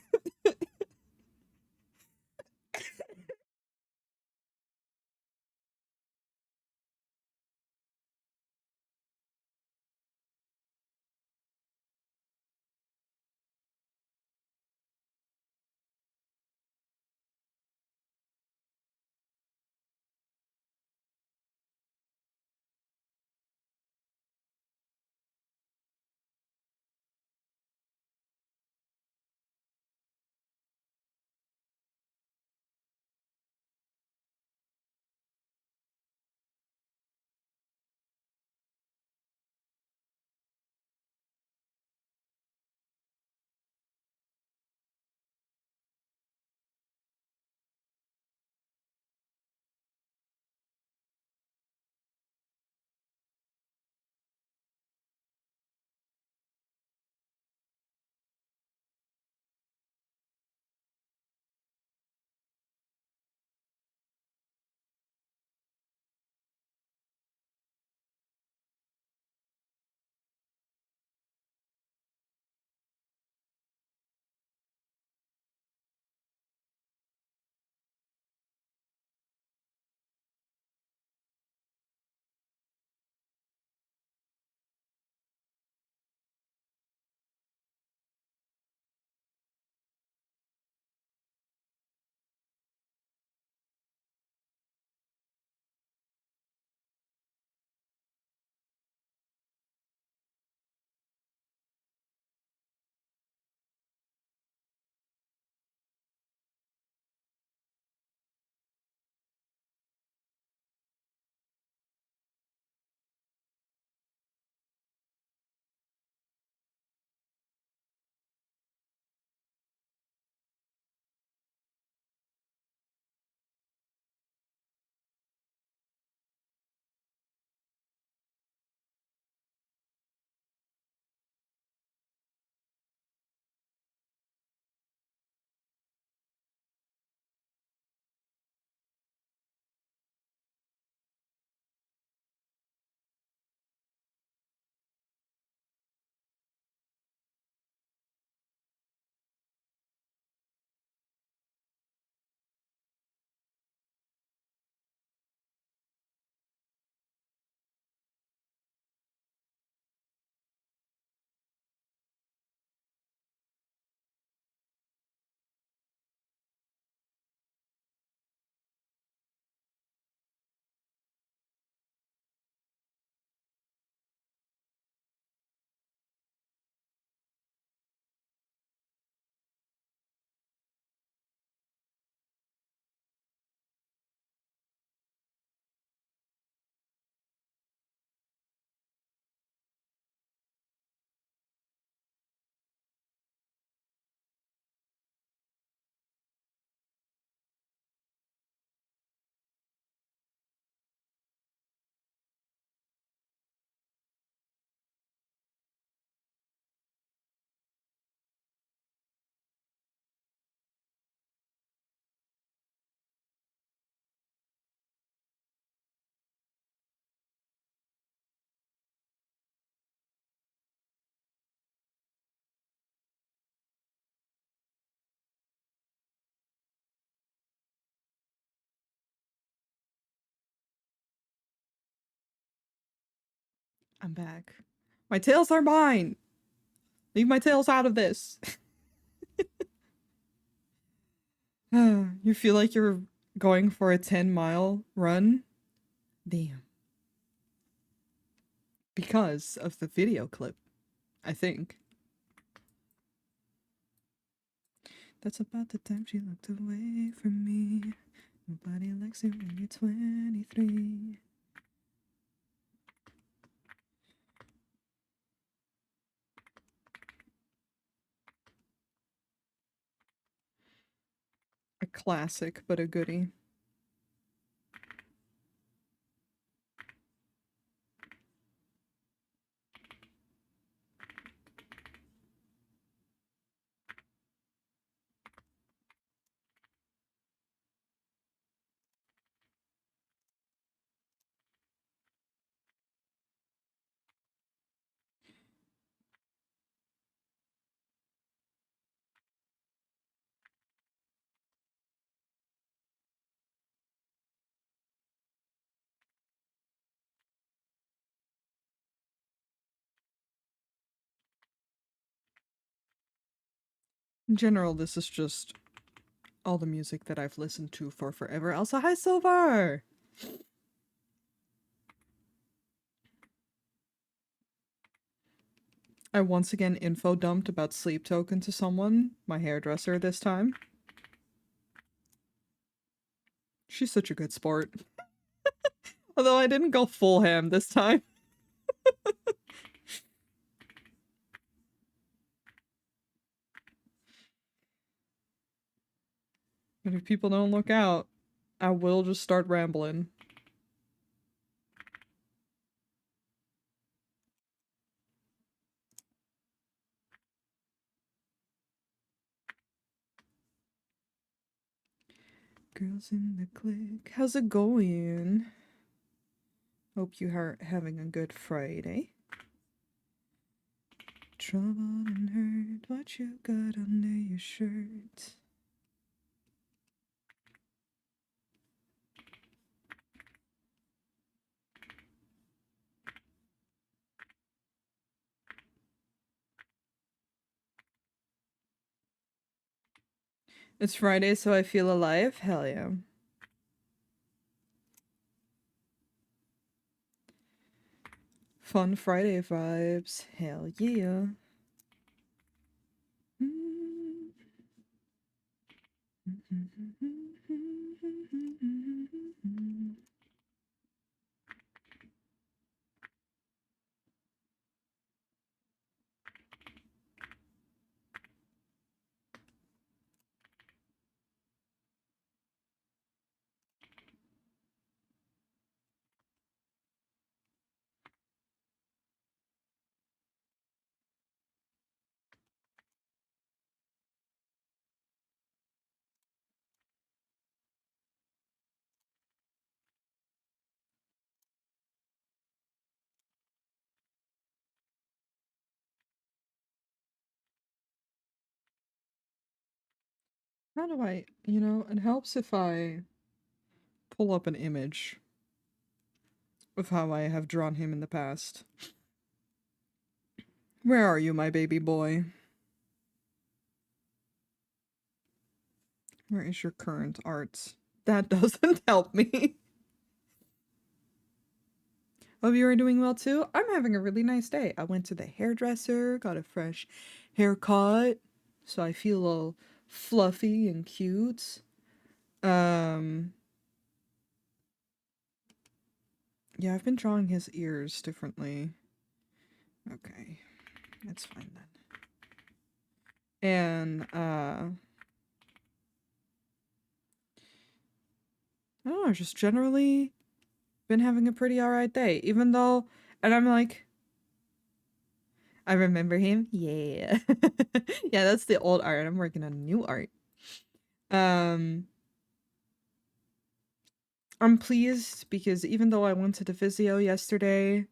I'm back. My tails are mine. Leave my tails out of this. You feel like you're going for a 10-mile run? Damn. because of the video clip, I think. That's about the time she looked away from me. Nobody likes you when you're 23. A classic, but a goodie. In general, this is just all the music that I've listened to for forever. Elsa, hi, Silver! I once again info dumped about Sleep Token to someone, my hairdresser this time. She's such a good sport. Although I didn't go full ham this time. And if people don't look out, I will just start rambling. Girls in the clique, how's it going? Hope you are having a good Friday. Trouble and hurt, what you got under your shirt? It's Friday, so I feel alive? Hell yeah. Fun Friday vibes. Hell yeah. How do I, it helps if I pull up an image of how I have drawn him in the past. Where are you, my baby boy? Where is your current art? That doesn't help me. Hope you are doing well too. I'm having a really nice day. I went to the hairdresser, got a fresh haircut, so I feel all fluffy and cute. Yeah, I've been drawing his ears differently. Okay, that's fine then. And, I don't know, just generally been having a pretty alright day, even though, and I'm like, I remember him? Yeah. Yeah, that's the old art. I'm working on new art. I'm pleased because even though I went to the physio yesterday,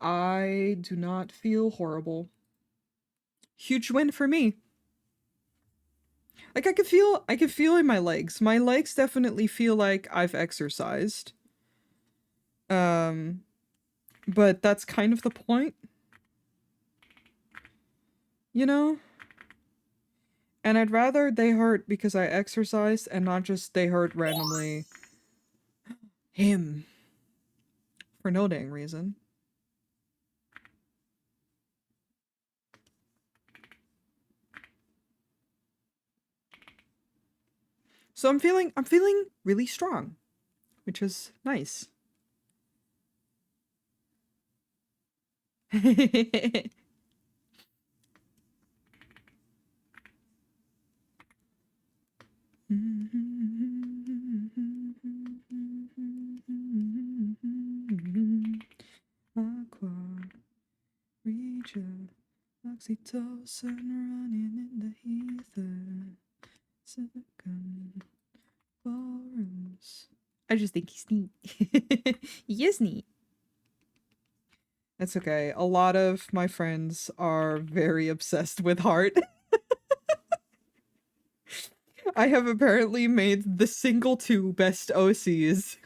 I do not feel horrible. Huge win for me. Like I can feel in my legs. My legs definitely feel like I've exercised. But that's kind of the point. You know? And I'd rather they hurt because I exercised and not just they hurt randomly. Him. For no dang reason. So I'm feeling really strong, which is nice. Aqua, region, oxytocin running in the ether, silicon, ballrooms. I just think he's neat. He is neat. That's okay. A lot of my friends are very obsessed with heart. I have apparently made the single two best OCs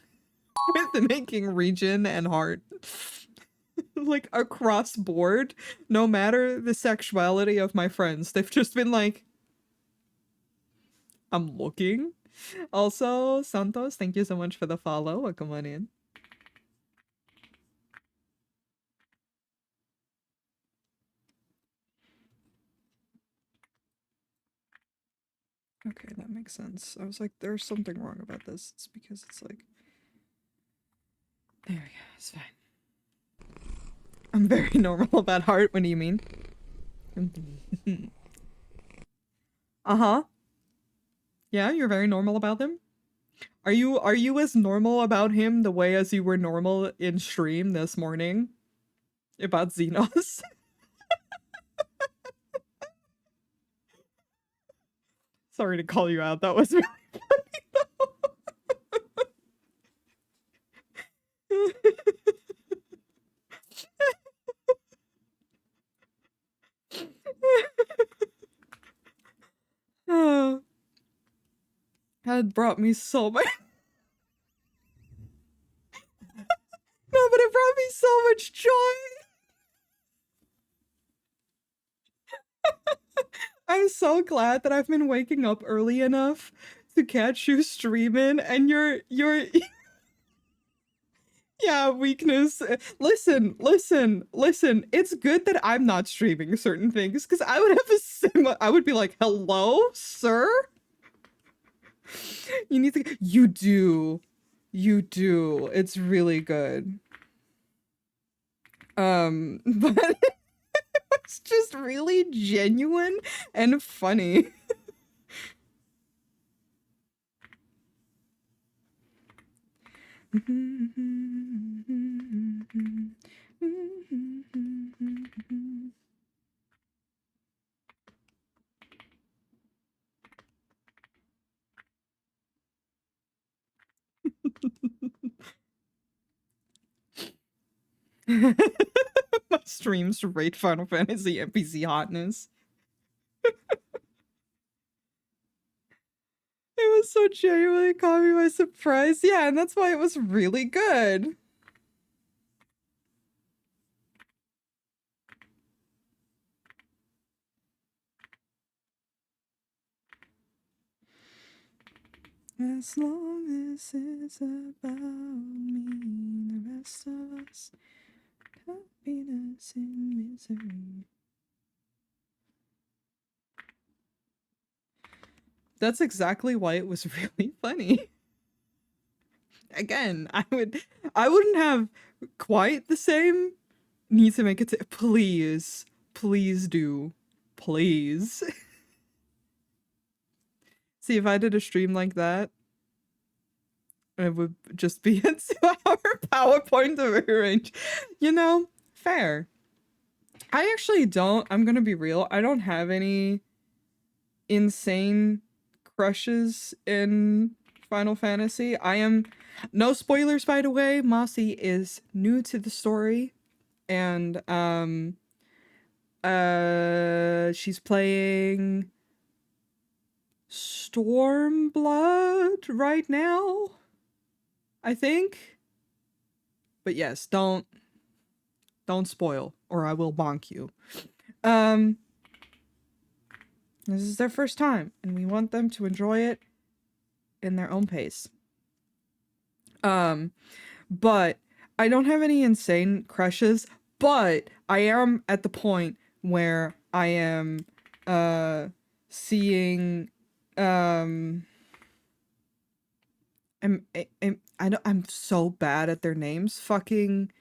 with making region and heart. Like across board, no matter the sexuality of my friends, they've just been like, I'm looking. Also, Santos, thank you so much for the follow. Welcome on in. Okay, that makes sense. I was like, there's something wrong about this. It's because it's like... There we go, it's fine. I'm very normal about heart, what do you mean? Uh-huh. Yeah, you're very normal about them? Are you as normal about him the way as you were normal in stream this morning? About Xenos? Sorry to call you out, that was really funny though. That brought me so much... No, but it brought me so much joy! I'm so glad that I've been waking up early enough to catch you streaming, and you're yeah, weakness. Listen, listen, listen. It's good that I'm not streaming certain things, because I would have I would be like, hello, sir? You need to... You do. You do. It's really good. But it's just really genuine and funny. My streams rate Final Fantasy NPC hotness. It was so genuinely caught me by surprise. Yeah, and that's why it was really good. As long as it's about me, the rest of us, happiness in misery. That's exactly why it was really funny. Again, I wouldn't have quite the same need to make it to... Please. Please do. Please. See, if I did a stream like that, it would just be a 2-hour PowerPoint of range. You know, fair. I actually don't, I'm gonna be real, I don't have any insane crushes in Final Fantasy. I am... No spoilers, by the way, Mossy is new to the story, and, she's playing Stormblood right now, I think. But yes, don't spoil, or I will bonk you. This is their first time, and we want them to enjoy it in their own pace. But I don't have any insane crushes, but I am at the point where I am, seeing, I know I'm so bad at their names. Fucking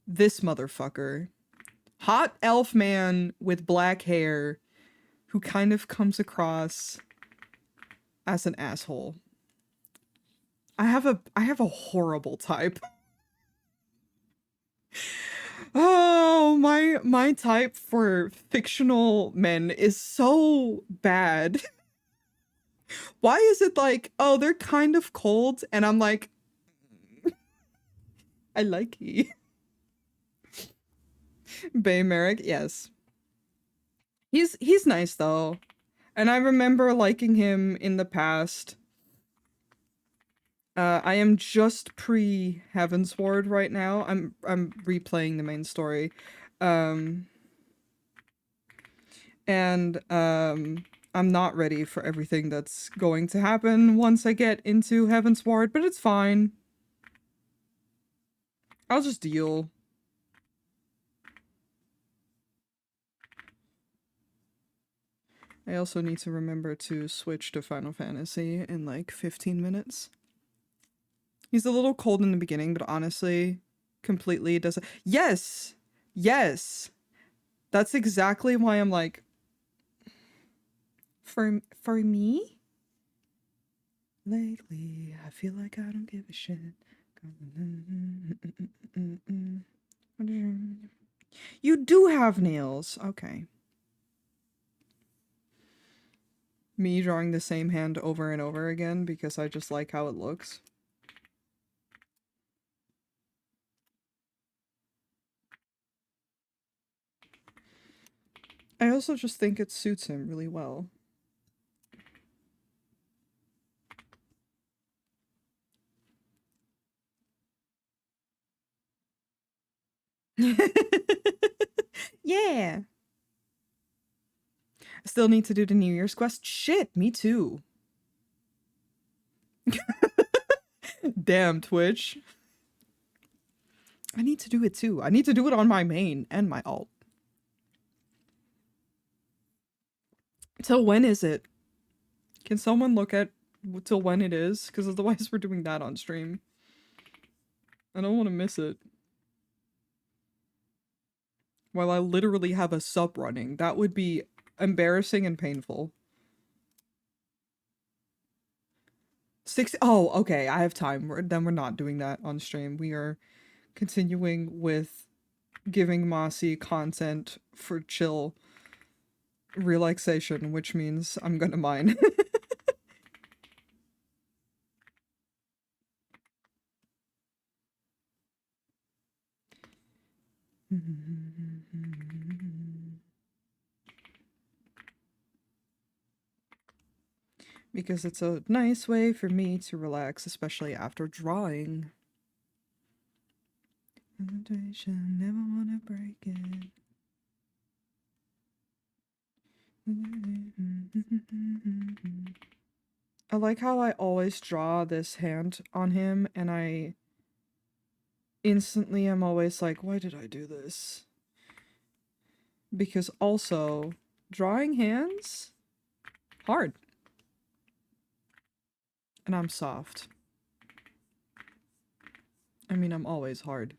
this motherfucker. Hot elf man with black hair who kind of comes across as an asshole. I have a horrible type. Oh, my type for fictional men is so bad. Why is it like, oh, they're kind of cold, and I'm like, I like he. Bay Merrick, yes. He's nice though. And I remember liking him in the past. I am just pre Heavensward right now. I'm replaying the main story. Um and I'm not ready for everything that's going to happen once I get into Heavensward, but it's fine. I'll just deal. I also need to remember to switch to Final Fantasy in like 15 minutes. He's a little cold in the beginning, but honestly, completely doesn't. Yes! Yes! That's exactly why I'm like, for me? Lately, I feel like I don't give a shit. You do have nails. Okay. Me drawing the same hand over and over again because I just like how it looks. I also just think it suits him really well. Yeah. I still need to do the New Year's quest. Shit, me too. Damn, Twitch. I need to do it too. I need to do it on my main and my alt. Till when is it? Can someone look at till when it is? Because otherwise we're doing that on stream. I don't want to miss it. While I literally have a sub running. That would be embarrassing and painful. 60. Oh, okay. I have time. Then we're not doing that on stream. We are continuing with giving Mossy content for chill relaxation, which means I'm gonna mine. Because it's a nice way for me to relax, especially after drawing. Never wanna break it. I like how I always draw this hand on him, and I instantly am always like, why did I do this? Because also, drawing hands, hard. And I'm soft. I mean, I'm always hard.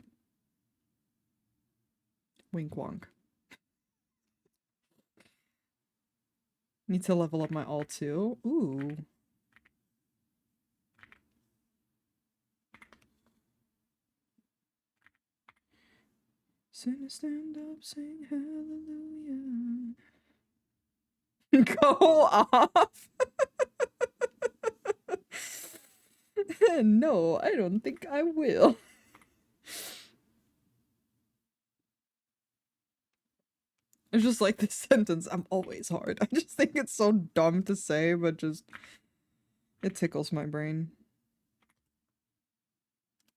Wink wonk. Need to level up my alt too. Ooh. Stand up, sing hallelujah. Go off. No, I don't think I will. It's just like this sentence, I'm always hard. I just think it's so dumb to say, but just it tickles my brain.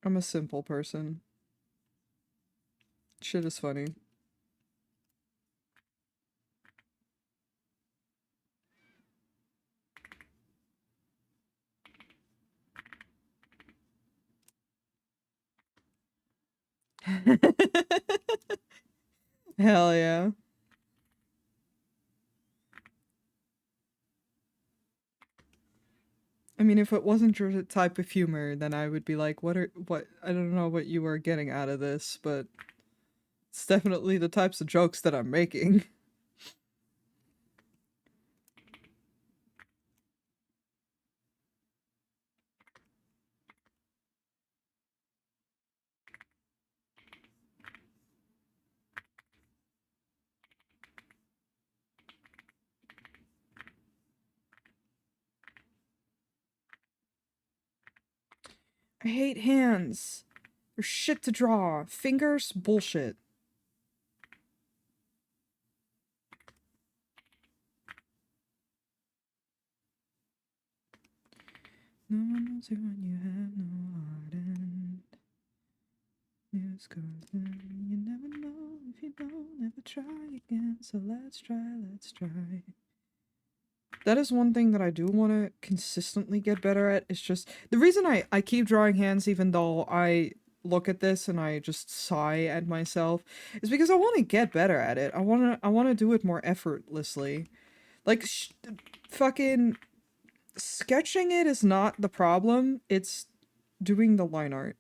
I'm a simple person. Shit is funny. Hell yeah. I mean, if it wasn't your type of humor, then I would be like, what, I don't know what you were getting out of this, but it's definitely the types of jokes that I'm making. I hate hands. They're shit to draw. Fingers, bullshit. No one knows you when you have no heart and use constant. You never know if you don't ever try again. So let's try, let's try. That is one thing that I do want to consistently get better at. It's just the reason I keep drawing hands even though I look at this and I just sigh at myself is because I want to get better at it. I want to do it more effortlessly. Like fucking sketching it is not the problem. It's doing the line art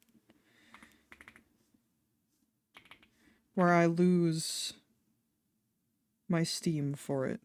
where I lose my steam for it.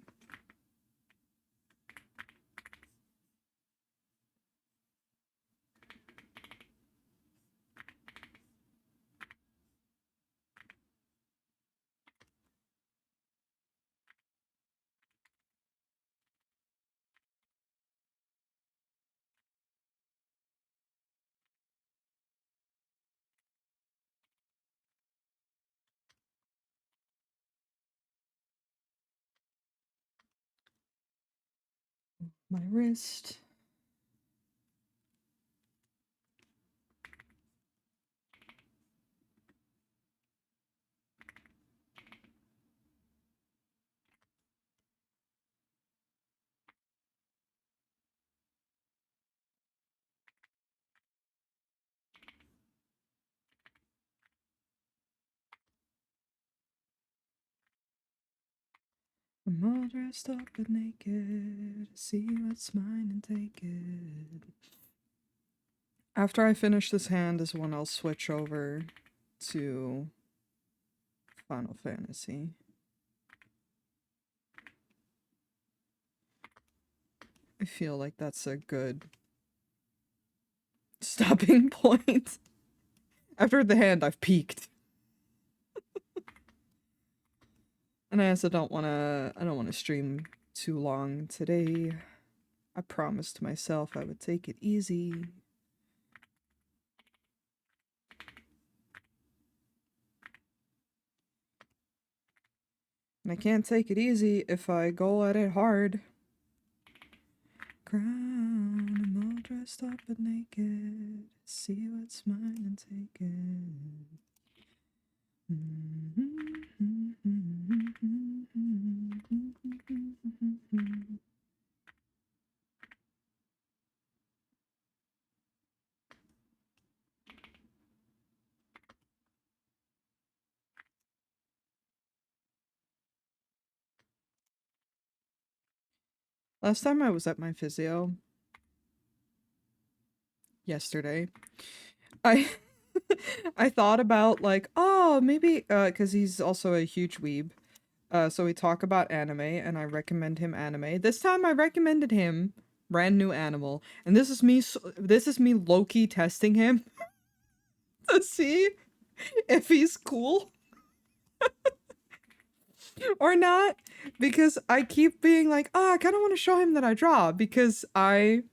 My wrist. I'm all dressed up but naked. See what's mine and take it. After I finish this hand is when I'll switch over to Final Fantasy. I feel like that's a good stopping point. After the hand, I've peaked. And I also don't wanna stream too long today. I promised myself I would take it easy. And I can't take it easy if I go at it hard. Crown, I'm all dressed up but naked. See what's mine and take it. Last time I was at my physio, yesterday, I I thought about like, oh, maybe cuz he's also a huge weeb. So we talk about anime and I recommend him anime. This time I recommended him Brand New Animal, and this is me low-key testing him to see if he's cool or not, because I keep being like, oh, I kind of want to show him that I draw because I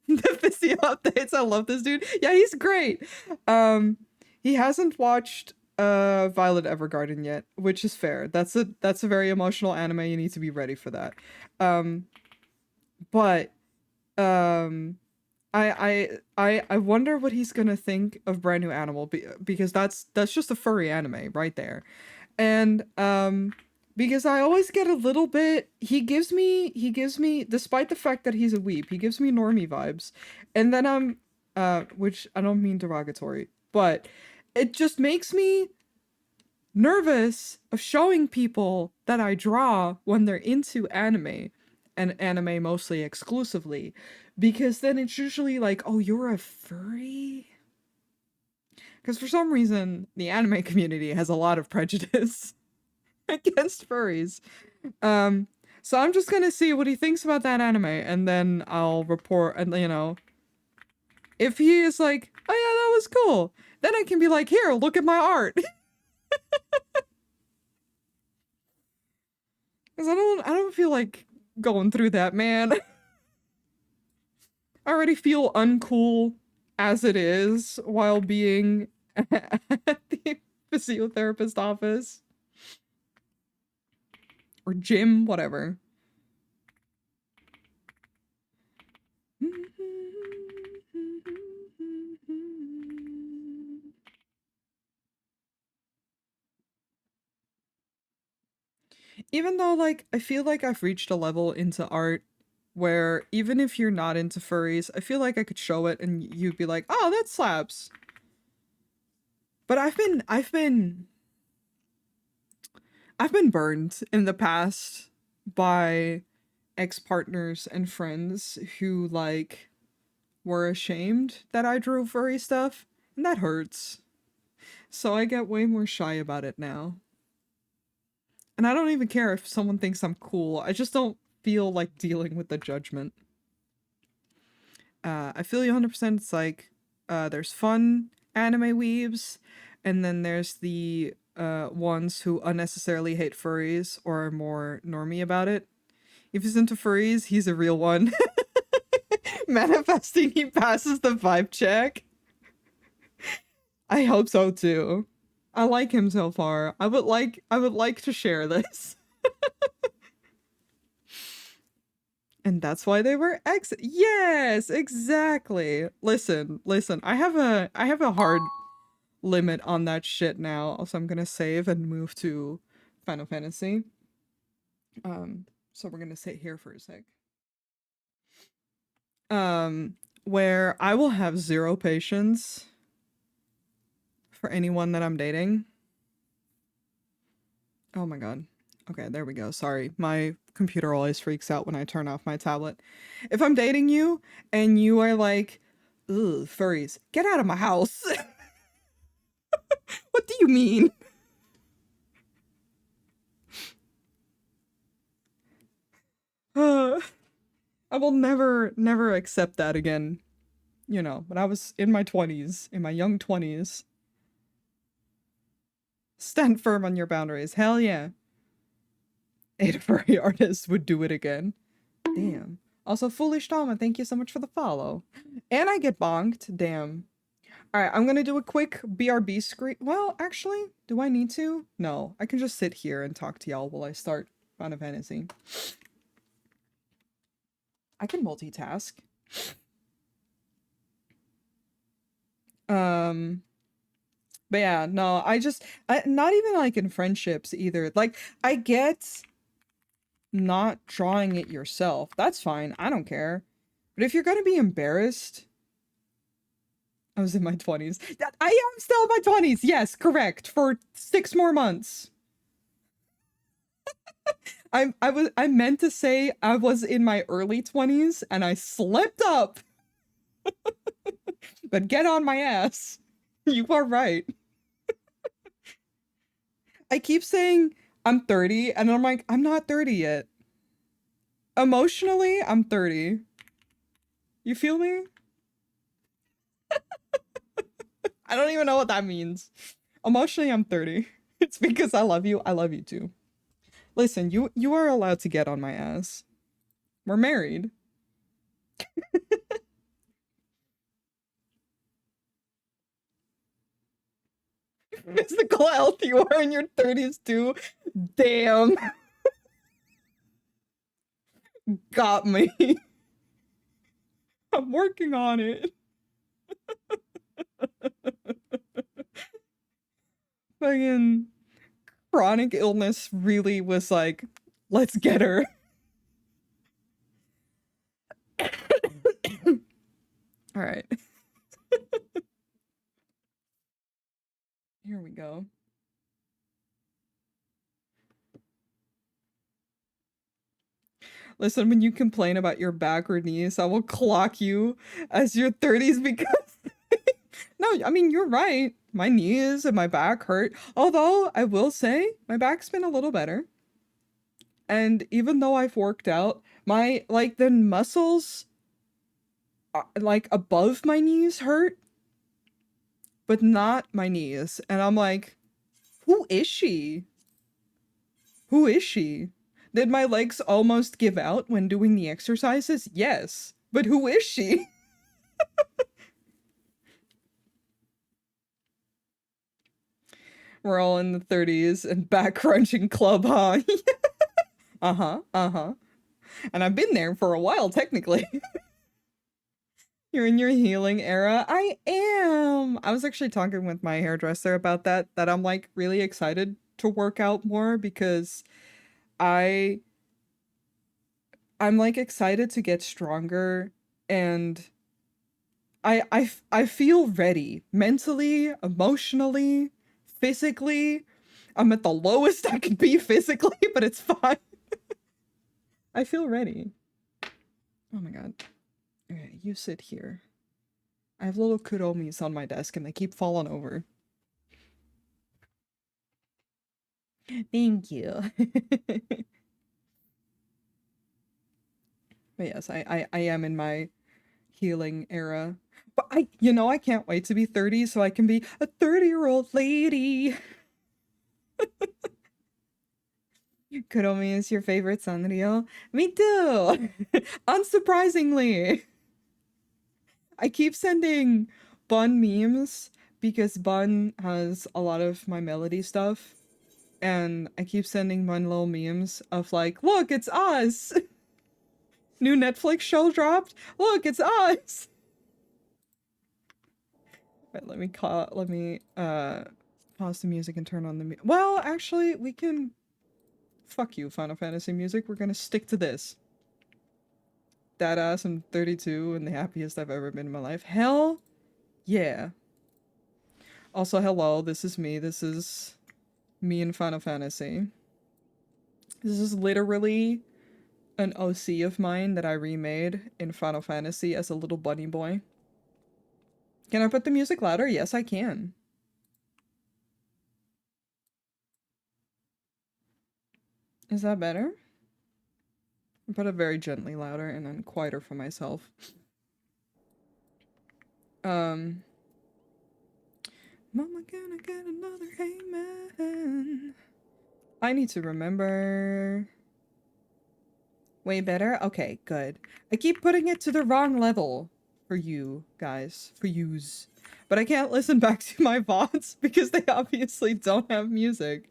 the physio updates. I love this dude. Yeah, he's great. He hasn't watched Violet Evergarden yet, which is fair. That's a very emotional anime. You need to be ready for that. But I wonder what he's gonna think of Brand New Animal because that's just a furry anime right there, and because I always get a little bit. He gives me despite the fact that he's a weeb, he gives me normie vibes, and then which I don't mean derogatory, but it just makes me nervous of showing people that I draw when they're into anime. an anime mostly exclusively, because then it's usually like, oh, you're a furry? Because for some reason, the anime community has a lot of prejudice against furries. Um, so I'm just gonna see what he thinks about that anime, and then I'll report, and if he is like, oh yeah, that was cool, then I can be like, here, look at my art. Because I don't feel like going through that, man. I already feel uncool as it is while being at the physiotherapist office. Or gym, whatever. Even though, like, I feel like I've reached a level into art where even if you're not into furries, I feel like I could show it and you'd be like, oh, that slaps. But I've been burned in the past by ex-partners and friends who like were ashamed that I drew furry stuff, and that hurts. So I get way more shy about it now. And I don't even care if someone thinks I'm cool. I just don't feel like dealing with the judgment. I feel you 100%. It's like there's fun anime weebs, and then there's the ones who unnecessarily hate furries or are more normie about it. If he's into furries, he's a real one. Manifesting he passes the vibe check. I hope so too. I like him so far. I would like to share this. And that's why they were ex. Yes, exactly. Listen. I have a hard limit on that shit now. So I'm gonna save and move to Final Fantasy. So we're gonna sit here for a sec. Where I will have zero patience for anyone that I'm dating. Oh my god. Okay, there we go. Sorry. My computer always freaks out when I turn off my tablet. If I'm dating you and you are like, ugh, furries, get out of my house. What do you mean? I will never accept that again. You know, when I was in my 20s, in my young 20s. Stand firm on your boundaries. Hell yeah. A furry artist would do it again. Damn. Also, Foolish Tama, thank you so much for the follow. And I get bonked. Damn. Alright, I'm gonna do a quick BRB screen. Well, actually, do I need to? No, I can just sit here and talk to y'all while I start Final Fantasy. I can multitask. But yeah, no, not even like in friendships either. Like, I get not drawing it yourself. That's fine. I don't care. But if you're gonna be embarrassed, I was in my 20s. I am still in my 20s. Yes, correct. For 6 more months. I meant to say I was in my early 20s and I slipped up. But get on my ass. You are right. I keep saying I'm 30 and I'm like, I'm not 30 yet. Emotionally, I'm 30. You feel me? I don't even know what that means. Emotionally, I'm 30. It's because I love you. I love you too. Listen, you are allowed to get on my ass. We're married. Physical health, you are in your 30s too. Damn. Got me. I'm working on it. Fucking chronic illness really was like, let's get her. All right. Here we go. Listen, when you complain about your back or knees, I will clock you as your 30s because no, I mean, you're right. My knees and my back hurt. Although I will say my back's been a little better. And even though I've worked out, my like the muscles like above my knees hurt, but not my knees. And I'm like, who is she? Who is she? Did my legs almost give out when doing the exercises? Yes. But who is she? We're all in the 30s and back crunching club, huh? Uh-huh, uh-huh. And I've been there for a while, technically. You're in your healing era. I am. I was actually talking with my hairdresser about that I'm like really excited to work out more because I I'm like excited to get stronger and I feel ready mentally, emotionally, physically. I'm at the lowest I can be physically, but it's fine. I feel ready. Oh my god. Okay, you sit here. I have little kuromis on my desk and they keep falling over. Thank you. But yes, I am in my healing era. But I can't wait to be 30 so I can be a 30-year-old lady. Kuromi is your favorite Sanrio? Me too! Unsurprisingly! I keep sending Bun memes because Bun has a lot of my melody stuff. And I keep sending Bun little memes of like, look, it's us! New Netflix show dropped? Look, it's us! Right, let me pause the music and turn on the well, actually, we can fuck you, Final Fantasy music. We're gonna stick to this. Dadass, I'm 32 and the happiest I've ever been in my life. Hell yeah. Also, hello, this is me. This is me in Final Fantasy. This is literally an OC of mine that I remade in Final Fantasy as a little bunny boy. Can I put the music louder? Yes, I can. Is that better? I put it very gently louder and then quieter for myself. Mama gonna get another Heyman. I need to remember. Way better? Okay, good. I keep putting it to the wrong level for you guys, for yous. But I can't listen back to my VODs because they obviously don't have music.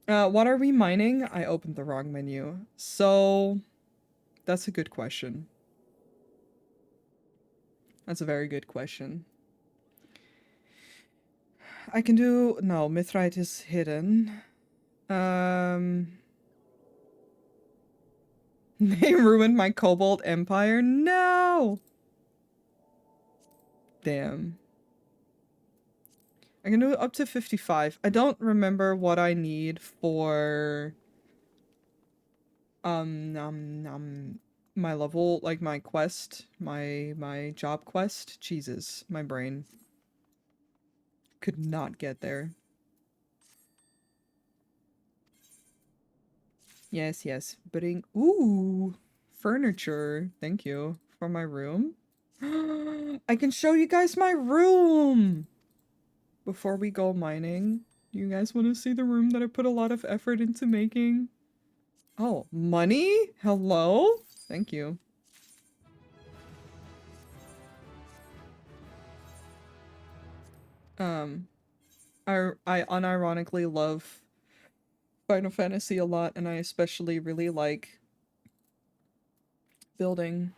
What are we mining? I opened the wrong menu. So, that's a good question. That's a very good question. I can do... No, Mithrite is hidden. They ruined my Cobalt Empire? No! Damn. I can do up to 55. I don't remember what I need for... my level, like my quest, my job quest. Jesus, my brain could not get there. Yes, yes. Bring... Ooh! Furniture. Thank you. For my room. I can show you guys my room! Before we go mining, you guys want to see the room that I put a lot of effort into making? Oh, money? Hello? Thank you. I unironically love Final Fantasy a lot, and I especially really like building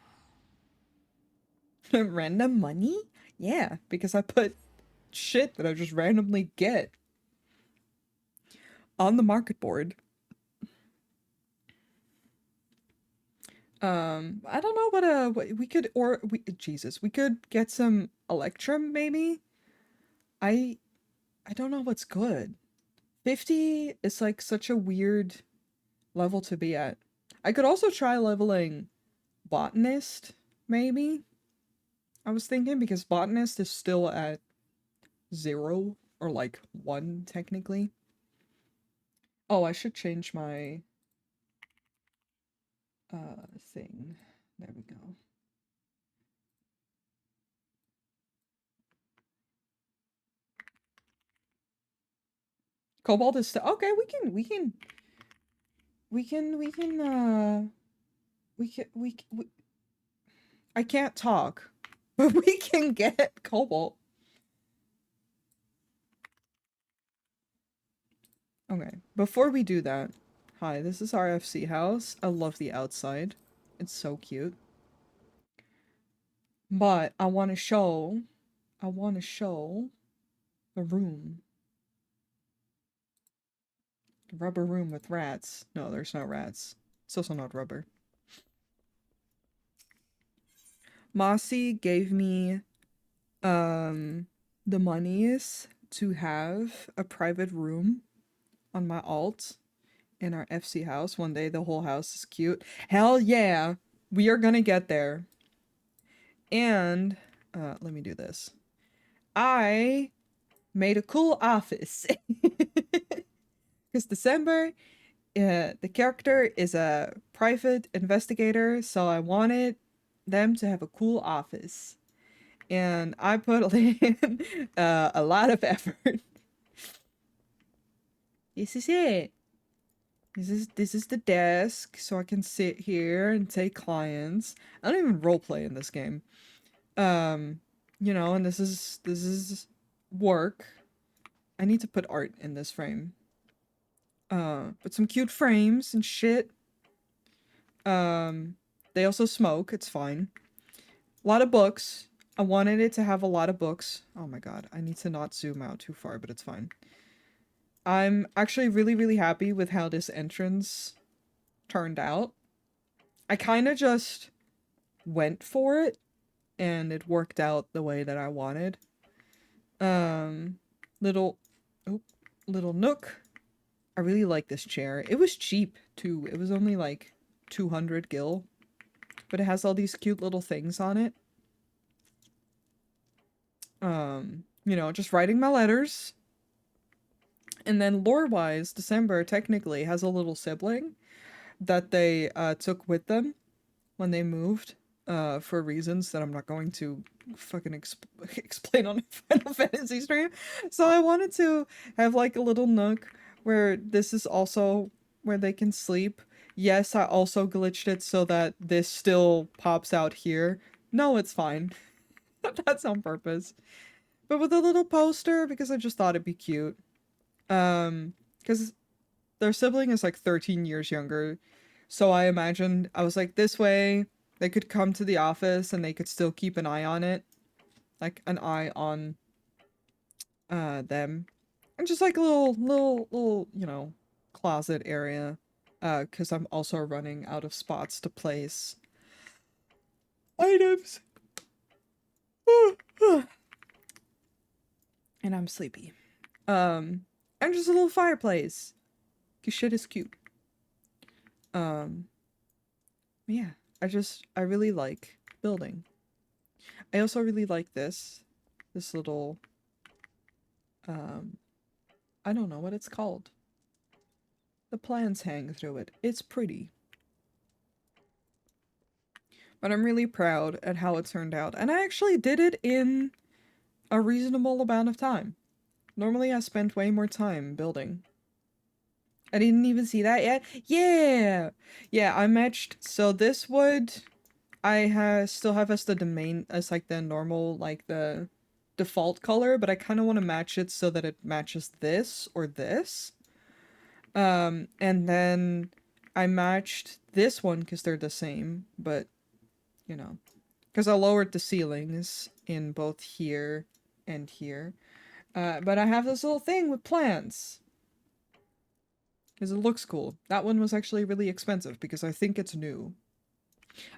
random money? Yeah, because I put shit that I just randomly get on the market board. I don't know what we could, or Jesus, we could get some Electrum maybe? I I don't know what's good. 50 is like such a weird level to be at. I could also try leveling botanist, maybe. I was thinking because botanist is still at 0 or like 1 technically. Oh, I should change my thing. There we go. Cobalt is still okay. We I can't talk, but we can get cobalt. Okay, before we do that, hi, this is our FC house. I love the outside. It's so cute. But I want to show the room. The rubber room with rats. No, there's no rats. It's also not rubber. Mossy gave me the monies to have a private room on my alt in our FC house. One day the whole house is cute. Hell yeah! We are gonna get there. And let me do this. I made a cool office. Because December, the character is a private investigator, so I wanted them to have a cool office. And I put in a lot of effort. This is it. This is the desk, so I can sit here and take clients. I don't even roleplay in this game. You know, and this is work. I need to put art in this frame. But some cute frames and shit. They also smoke, it's fine. A lot of books. I wanted it to have a lot of books. Oh my god, I need to not zoom out too far, but it's fine. I'm actually really, really happy with how this entrance turned out. I kind of just went for it, and it worked out the way that I wanted. Um, little, oh, little nook. I really like this chair. It was cheap, too. It was only like 200 gil. But it has all these cute little things on it. You know, just writing my letters. And then lore-wise, December technically has a little sibling that they took with them when they moved for reasons that I'm not going to fucking explain on a Final Fantasy stream. So I wanted to have like a little nook where this is also where they can sleep. Yes, I also glitched it so that this still pops out here. No, it's fine. That's on purpose. But with a little poster because I just thought it'd be cute. Because their sibling is like 13 years younger. So I imagined, I was like, this way they could come to the office and they could still keep an eye on it. Like an eye on them. And just like a little, you know, closet area. Because I'm also running out of spots to place items. And I'm sleepy. And just a little fireplace. Cause shit is cute. Yeah, I really like building. I also really like this little, I don't know what it's called. The plants hang through it. It's pretty. But I'm really proud at how it turned out. And I actually did it in a reasonable amount of time. Normally I spent way more time building. I didn't even see that yet. Yeah! Yeah, I matched. So this wood, still have as the domain, as like the normal, like the default color, but I kind of want to match it so that it matches this or this. And then I matched this one because they're the same, but you know, because I lowered the ceilings in both here and here. But I have this little thing with plants. Because it looks cool. That one was actually really expensive because I think it's new.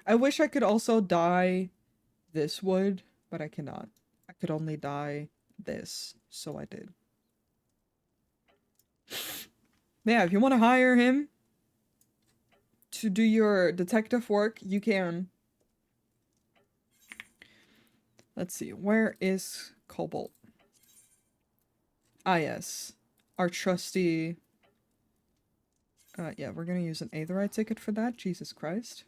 I wish I could also dye this wood, but I cannot. I could only dye this, so I did. Yeah, if you want to hire him, to do your detective work, you can. Let's see, where is Cobalt? Ah, yes. Our trusty... yeah, we're gonna use an Aetherite ticket for that. Jesus Christ.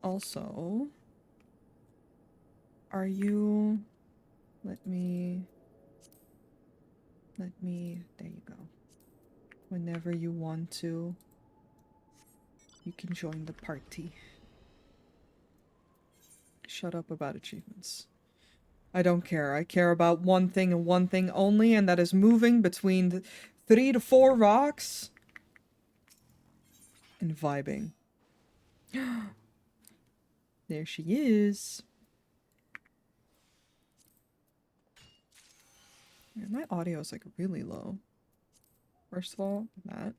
Also, are you... Let me... There you go. Whenever you want to, you can join the party. Shut up about achievements. I don't care. I care about one thing and one thing only, and that is moving between the 3 to 4 rocks and vibing. There she is. Man, my audio is like really low. First of all, that.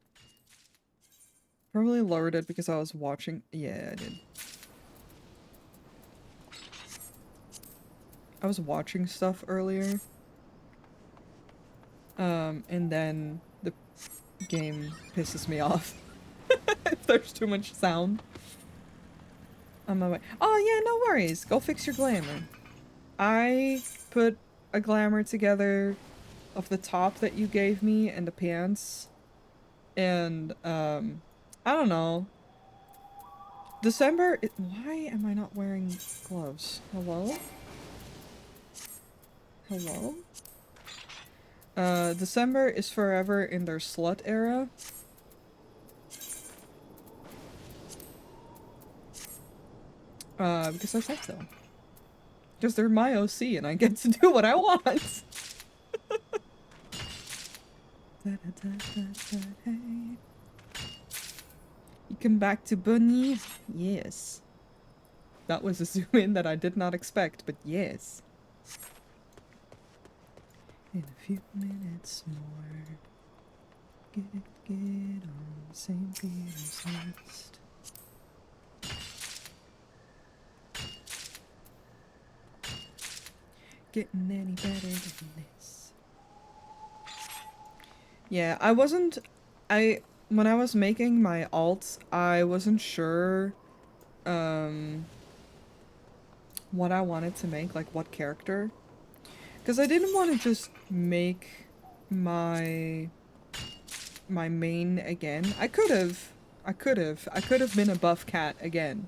Probably lowered it because I was watching. Yeah, I did. I was watching stuff earlier. And then the game pisses me off. If there's too much sound. On my way. Oh yeah, no worries. Go fix your glamour. I put a glamour together of the top that you gave me and the pants. And, I don't know. December... Why am I not wearing gloves? Hello? Hello? December is forever in their slut era. Because I said so. Because they're my OC and I get to do what I want. You come back to Bunny? Yes. That was a zoom in that I did not expect, but yes. In a few minutes more, get on St. Peter's list. Getting any better than this. Yeah, when I was making my alts, I wasn't sure, what I wanted to make, like what character. Because I didn't want to just make my main again. I could have been a buff cat again.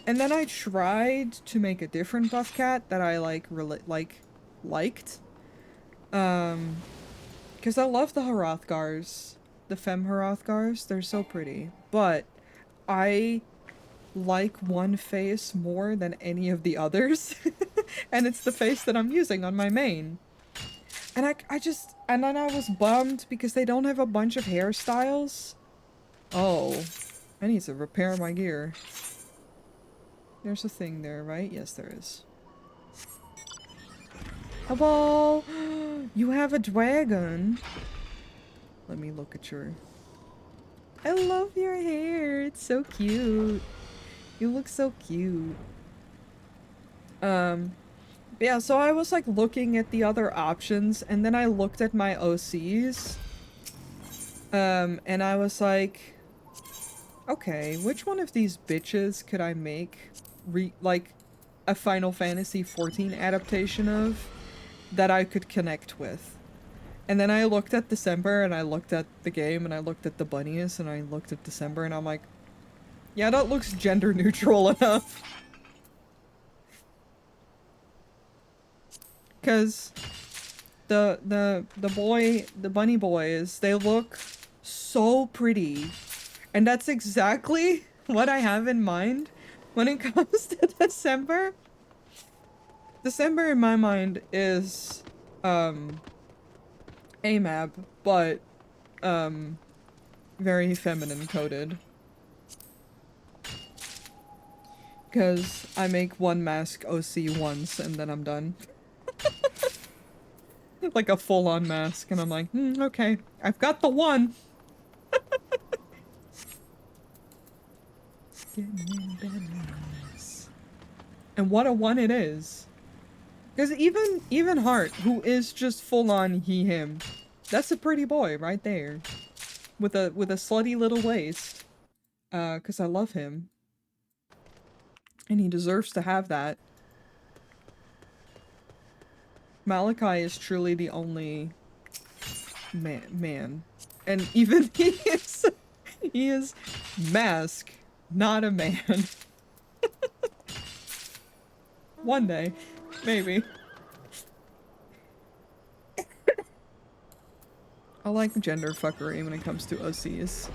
And then I tried to make a different buff cat that I liked. Because I love the Hrothgars. The femme Hrothgars. They're so pretty. But I like one face more than any of the others. And it's the face that I'm using on my main. And and then I was bummed because they don't have a bunch of hairstyles. Oh, I need to repair my gear. There's a thing there, right? Yes, there is. Hello! You have a dragon! Let me look at your... I love your hair! It's so cute! You look so cute. Yeah, so I was like looking at the other options, and then I looked at my OCs. And I was like, okay, which one of these bitches could I make like a Final Fantasy XIV adaptation of that I could connect with? And then I looked at December, and I looked at the game, and I looked at the bunnies, and I looked at December, and I'm like, yeah, that looks gender neutral enough. Because the bunny boys, they look so pretty. And that's exactly what I have in mind when it comes to December. December in my mind is AMAB, but very feminine coded. Because I make one mask OC once and then I'm done. Like a full-on mask, and I'm like, okay, I've got the one. Getting any better than this. And what a one it is. Because even Hart, who is just full on he him, that's a pretty boy right there. With a slutty little waist. Because I love him. And he deserves to have that. Malachi is truly the only man. And even he is mask, not a man. One day, maybe. I like gender fuckery when it comes to OCs.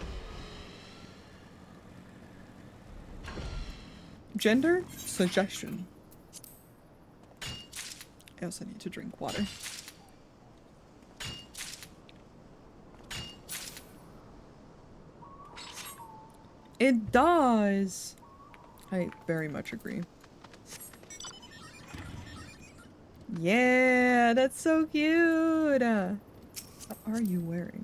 Gender suggestion. I also need to drink water. It does! I very much agree. Yeah, that's so cute! What are you wearing?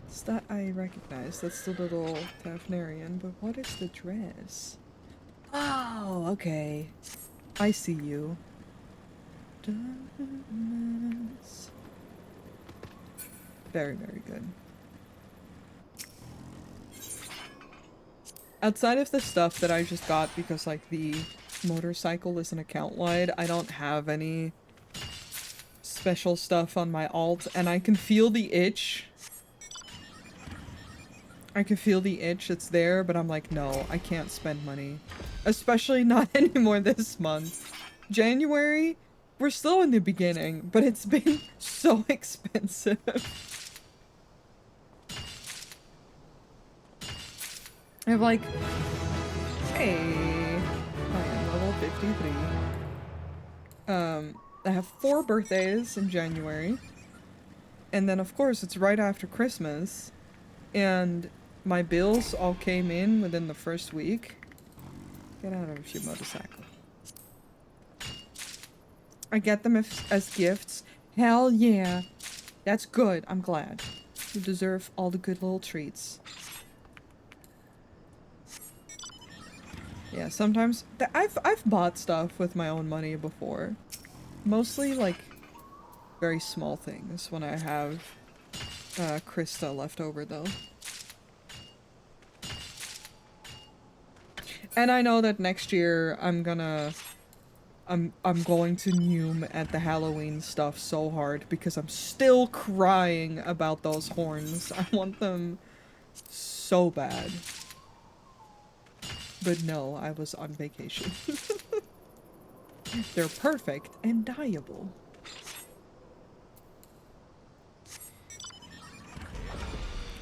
It's that I recognize. That's the little Tafnarian, but what is the dress? Oh, okay. I see you. Very, very good. Outside of the stuff that I just got because, like, the motorcycle is an account-wide, I don't have any special stuff on my alt, and I can feel the itch. I can feel the itch, it's there, but I'm like, no, I can't spend money. Especially not anymore this month. January, we're still in the beginning, but it's been so expensive. I have like, hey, I am level 53. I have 4 birthdays in January. And then of course it's right after Christmas. And my bills all came in within the first week. Get out of your motorcycle. I get them as gifts. Hell yeah. That's good. I'm glad. You deserve all the good little treats. Yeah, sometimes I've bought stuff with my own money before. Mostly like very small things when I have Krista left over though. And I know that next year I'm going to Noom at the Halloween stuff so hard because I'm still crying about those horns. I want them so bad. But no, I was on vacation. They're perfect and dyeable.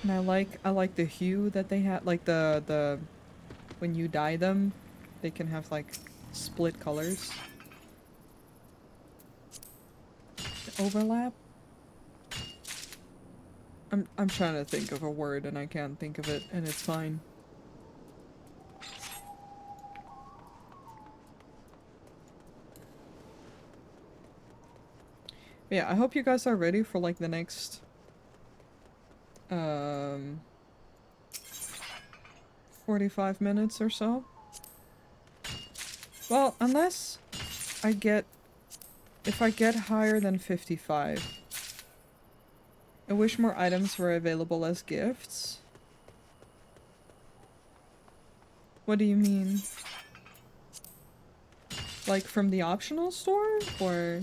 And I like the hue that they had, like the when you dye them, they can have like split colors. The overlap? I'm trying to think of a word and I can't think of it, and it's fine. Yeah, I hope you guys are ready for like the next 45 minutes or so. Well, unless if I get higher than 55. I wish more items were available as gifts. What do you mean? Like from the optional store, or?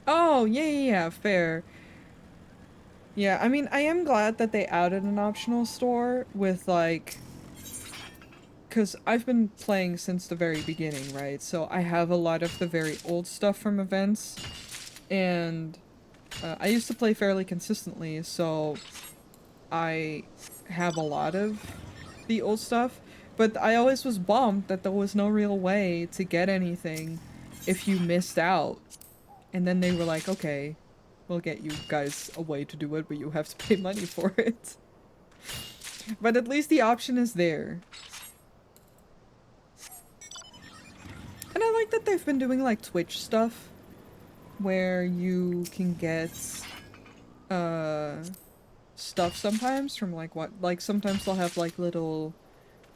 Oh, yeah, fair. Yeah, I mean, I am glad that they added an optional store with, like... Because I've been playing since the very beginning, right? So I have a lot of the very old stuff from events. And I used to play fairly consistently, so I have a lot of the old stuff. But I always was bummed that there was no real way to get anything if you missed out. And then they were like, okay, we'll get you guys a way to do it, but you have to pay money for it. But at least the option is there. And And I like that they've been doing like Twitch stuff where you can get stuff sometimes from like sometimes they'll have like little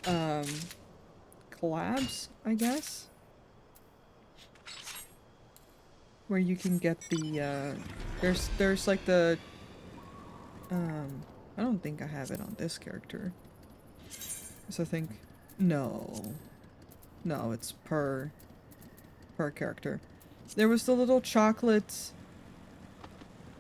collabs, I guess, where you can get the there's like the I don't think I have it on this character. So I think no, it's per character. There was the little chocolate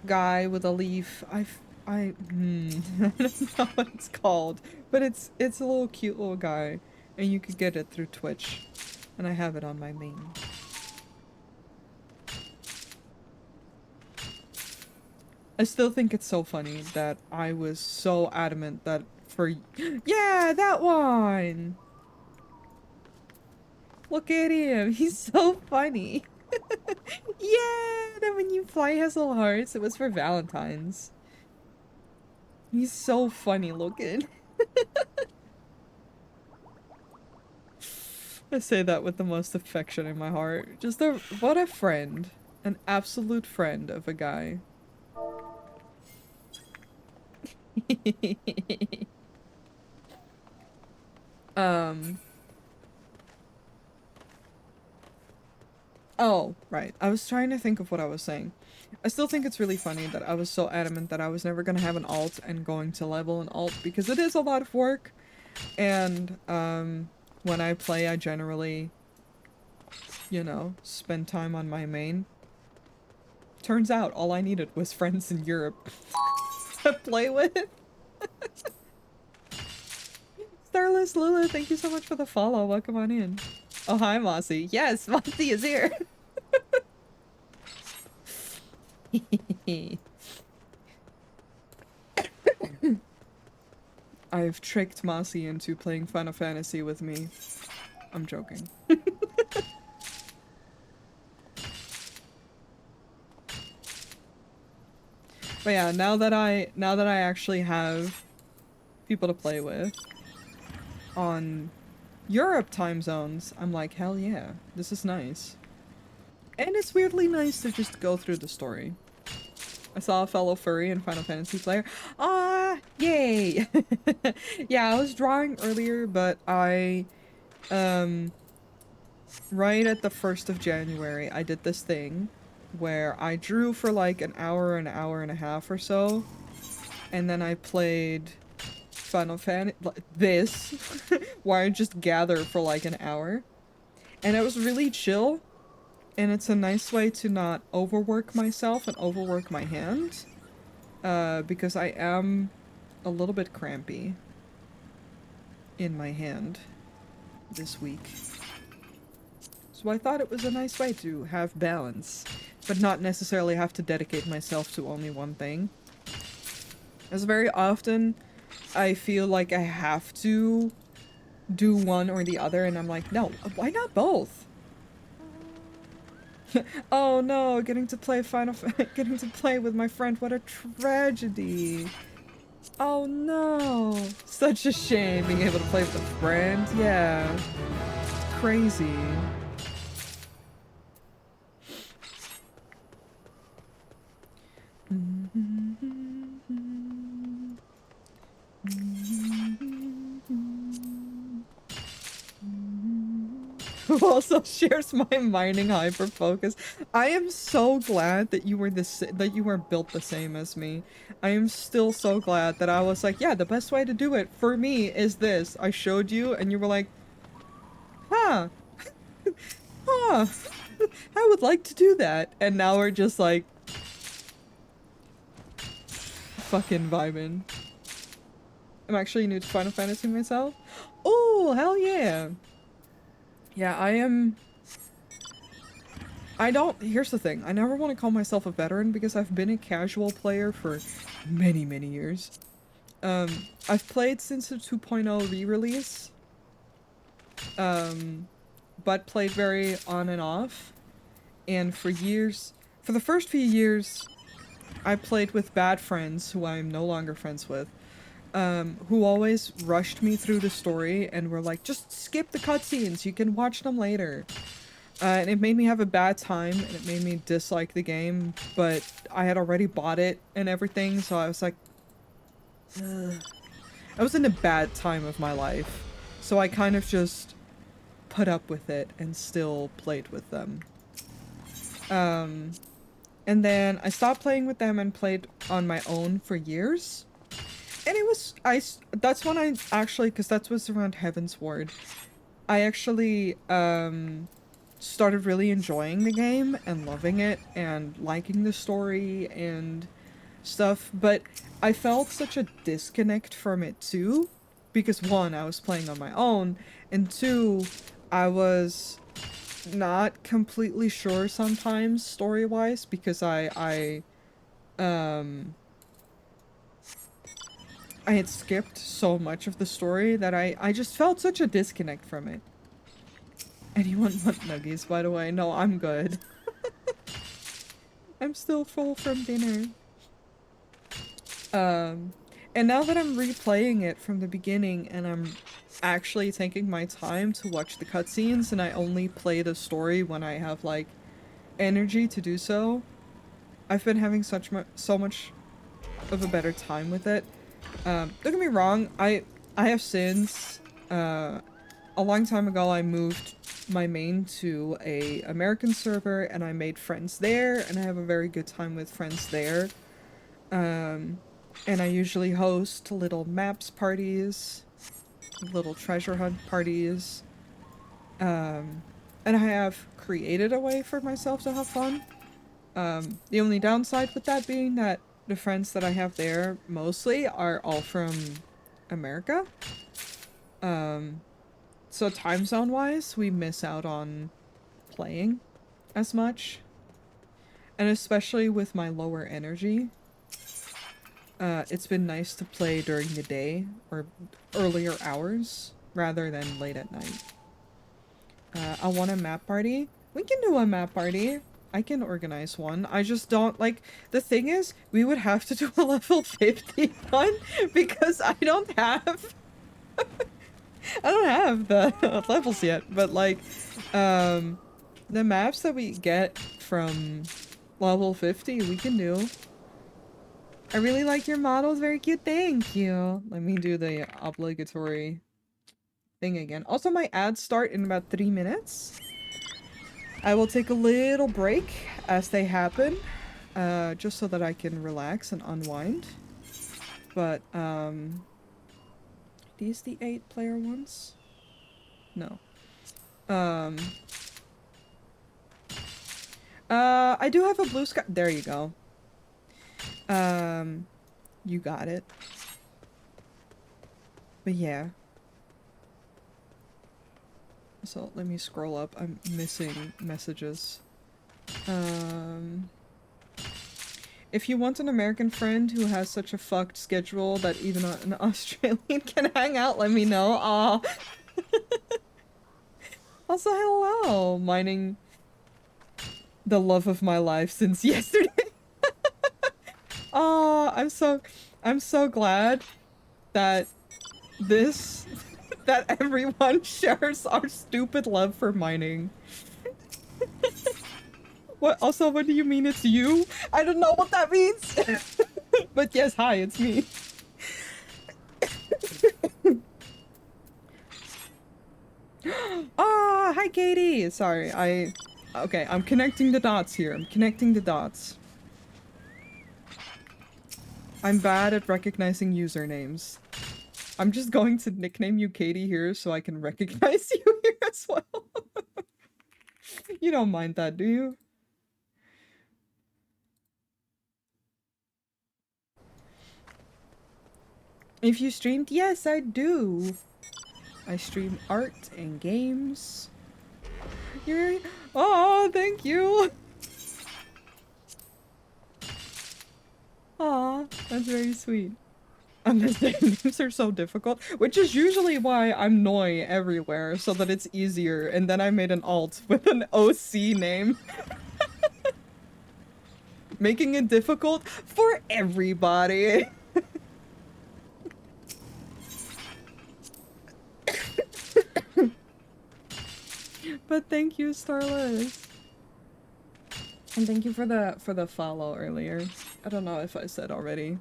guy with a leaf. I don't know what it's called, but it's a little cute little guy, and you could get it through Twitch, and I have it on my main. I still think it's so funny that I was so adamant that for yeah, that one. Look at him, he's so funny. Yeah, that when you fly has little hearts, it was for Valentine's. He's so funny looking. I say that with the most affection in my heart. Just what a friend. An absolute friend of a guy. Oh, right. I was trying to think of what I was saying. I still think it's really funny that I was so adamant that I was never gonna have an alt and going to level an alt because it is a lot of work. And, when I play, I generally, you know, spend time on my main. Turns out all I needed was friends in Europe to play with. Starless Lula, thank you so much for the follow. Welcome on in. Oh, hi, Mossy. Yes, Mossy is here. I've tricked Mossy into playing Final Fantasy with me. I'm joking. But yeah, now that I actually have people to play with on Europe time zones, I'm like, hell yeah, this is nice. And it's weirdly nice to just go through the story. I saw a fellow furry and Final Fantasy player. Ah, yay! Yeah, I was drawing earlier, but I, right at the 1st of January, I did this thing where I drew for like an hour and a half or so, and then I played Final Fantasy, this, where I just gather for like an hour, and it was really chill, and it's a nice way to not overwork myself and overwork my hand, because I am a little bit crampy in my hand this week. So I thought it was a nice way to have balance, but not necessarily have to dedicate myself to only one thing. As very often, I feel like I have to do one or the other, and I'm like, no, why not both? Oh no, getting to play getting to play with my friend, what a tragedy. Oh no, such a shame being able to play with a friend, yeah. It's crazy. Who also shares my mining hyper focus. I am so glad that you were built the same as me. I am still so glad that I was like, yeah, the best way to do it for me is this. I showed you and you were like, huh. Huh. I would like to do that. And now we're just like fucking vibing. I'm actually new to Final Fantasy myself. Oh, hell yeah. Yeah, here's the thing, I never want to call myself a veteran because I've been a casual player for many, many years. I've played since the 2.0 re-release, but played very on and off, and for the first few years, I played with bad friends who I'm no longer friends with, who always rushed me through the story and were like, just skip the cutscenes, you can watch them later. And it made me have a bad time, and it made me dislike the game, but I had already bought it and everything, so I was like, ugh. I was in a bad time of my life, so I kind of just put up with it and still played with them. And then I stopped playing with them and played on my own for years. And it was, that's when I actually, because that was around Heaven's Ward, I actually, started really enjoying the game and loving it and liking the story and stuff, but I felt such a disconnect from it too, because one, I was playing on my own, and two, I was not completely sure sometimes story-wise because I had skipped so much of the story that I just felt such a disconnect from it. Anyone want nuggies, by the way? No, I'm good. I'm still full from dinner. And now that I'm replaying it from the beginning and I'm actually taking my time to watch the cutscenes and I only play the story when I have, like, energy to do so, I've been having so much of a better time with it. Don't get me wrong, I have since, a long time ago I moved my main to a American server and I made friends there and I have a very good time with friends there. And I usually host little maps parties, little treasure hunt parties. And I have created a way for myself to have fun. The only downside with that being that the friends that I have there mostly are all from America. So time zone wise, we miss out on playing as much. And especially with my lower energy, it's been nice to play during the day or earlier hours rather than late at night. I want a map party. We can do a map party. I can organize one. I just don't like, the thing is, we would have to do a level 50 one because I don't have the levels yet, but like, the maps that we get from level 50 we can do. I really like your models, very cute, thank you. Let me do the obligatory thing again. Also, my ads start in about 3 minutes. I will take a little break as they happen, just so that I can relax and unwind. But, these the 8-player ones? No. I do have a blue sky- there you go. You got it. But yeah. So let me scroll up. I'm missing messages. If you want an American friend who has such a fucked schedule that even an Australian can hang out, let me know. Aw. Also, hello! Mining the love of my life since yesterday. Aw, I'm so glad that that everyone shares our stupid love for mining. What? Also, what do you mean it's you? I don't know what that means. But yes, hi, it's me. Ah, hi, Katie. Sorry, okay, I'm connecting the dots here. I'm connecting the dots. I'm bad at recognizing usernames. I'm just going to nickname you Katie here so I can recognize you here as well. You don't mind that, do you? If you streamed, yes, I do. I stream art and games. You're... Oh, thank you. Aw, that's very sweet. Unless their names are so difficult, which is usually why I'm Noi everywhere, so that it's easier, and then I made an alt with an OC name. Making it difficult for everybody. But thank you, Starless. And thank you for the follow earlier. I don't know if I said already.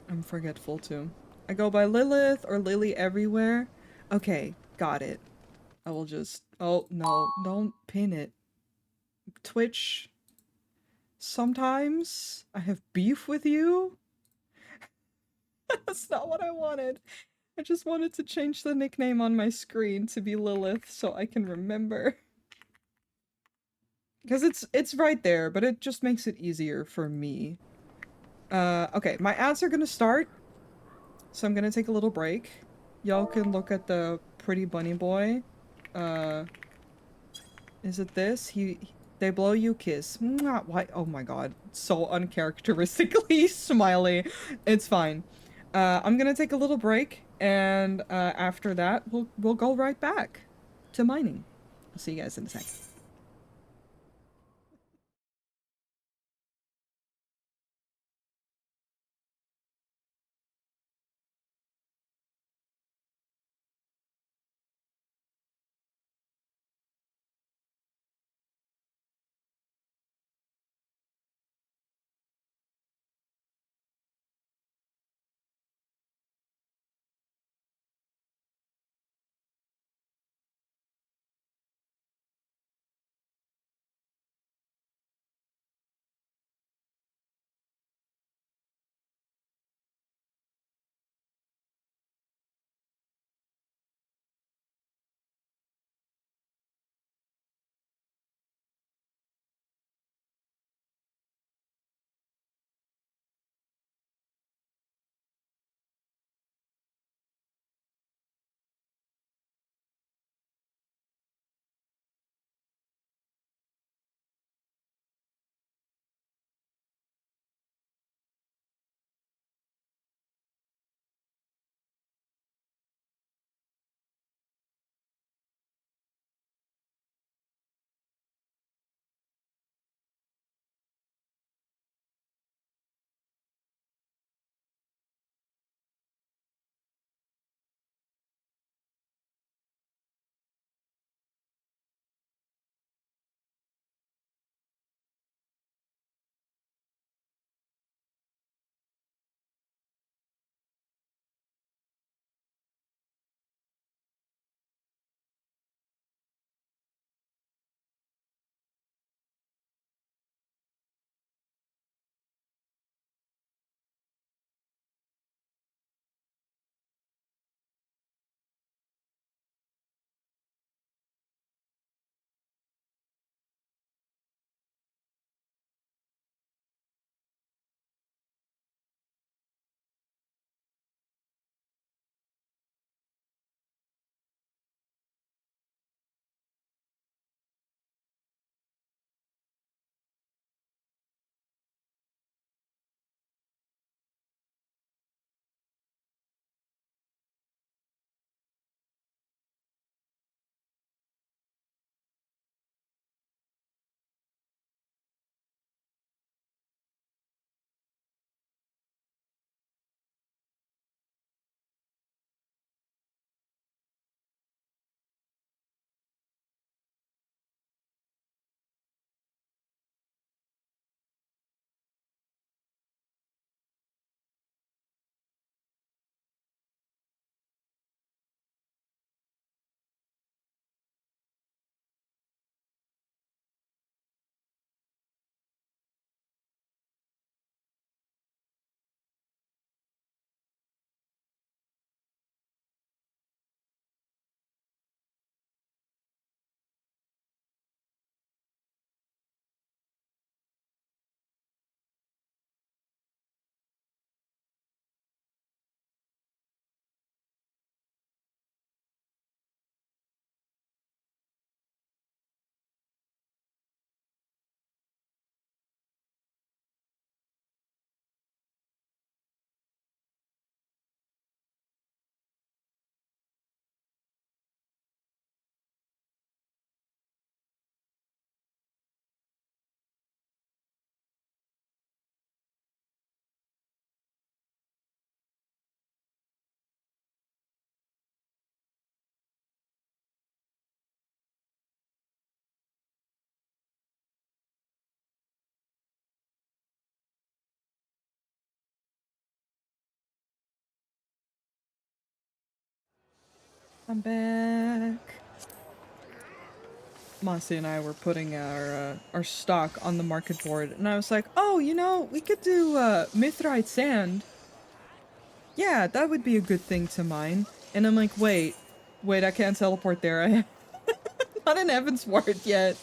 I'm forgetful too. I go by Lilith or Lily everywhere. Okay, got it. I will just... Oh, no. Don't pin it. Twitch. Sometimes I have beef with you. That's not what I wanted. I just wanted to change the nickname on my screen to be Lilith so I can remember. Because it's right there, but it just makes it easier for me. Okay, my ads are gonna start. So I'm gonna take a little break. Y'all can look at the pretty bunny boy. Uh, is it this? They blow you kiss. Mwah, why? Oh my god. So uncharacteristically smiley. It's fine. I'm gonna take a little break, and after that, we'll go right back to mining. I'll see you guys in a sec. I'm back. Mossy and I were putting our stock on the market board, and I was like, oh, you know, we could do mithrite sand. Yeah, that would be a good thing to mine. And I'm like, wait, I can't teleport there. I'm not in Evansward yet.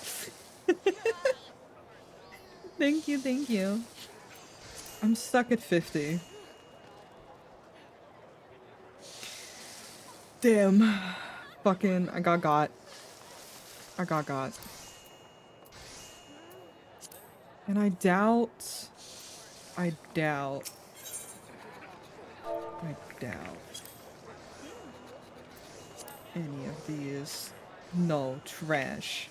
Thank you, thank you. I'm stuck at 50. Damn. Fucking, I got. I got. And I doubt any of these. No, trash.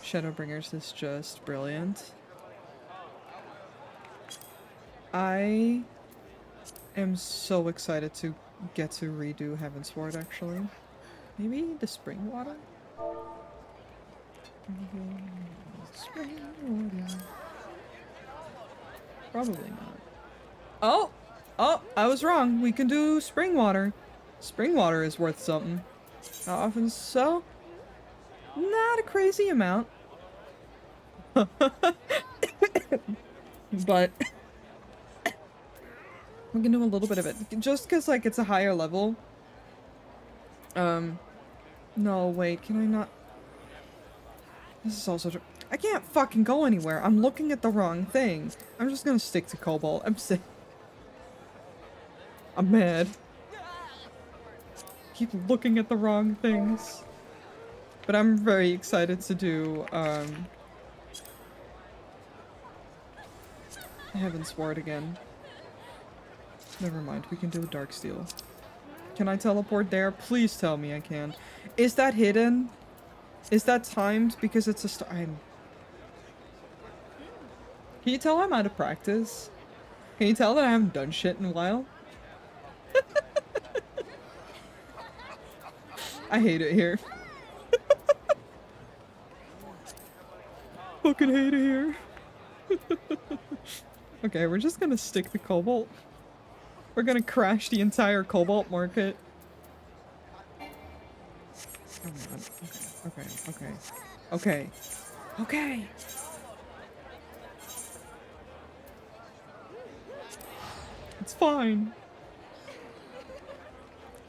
Shadowbringers is just brilliant. I am so excited to get to redo Heavensward, actually. Maybe the spring water? Spring water. Probably not. Oh! Oh, I was wrong. We can do spring water. Spring water is worth something. How often so? Not a crazy amount. But we can do a little bit of it. Just because, like, it's a higher level. No, wait, can I not? This is also true. I can't fucking go anywhere. I'm looking at the wrong thing. I'm just gonna stick to Cobalt. I'm sick. I'm mad. Keep looking at the wrong things. But I'm very excited to do, Heavensward again. Never mind, we can do Darksteel. Can I teleport there? Please tell me I can. Is that hidden? Is that timed? Because it's a star. Can you tell I'm out of practice? Can you tell that I haven't done shit in a while? I hate it here. Fucking hate it here. Okay, we're just gonna stick to Cobalt. We're gonna crash the entire Cobalt market. Come on. Okay. Okay. It's fine.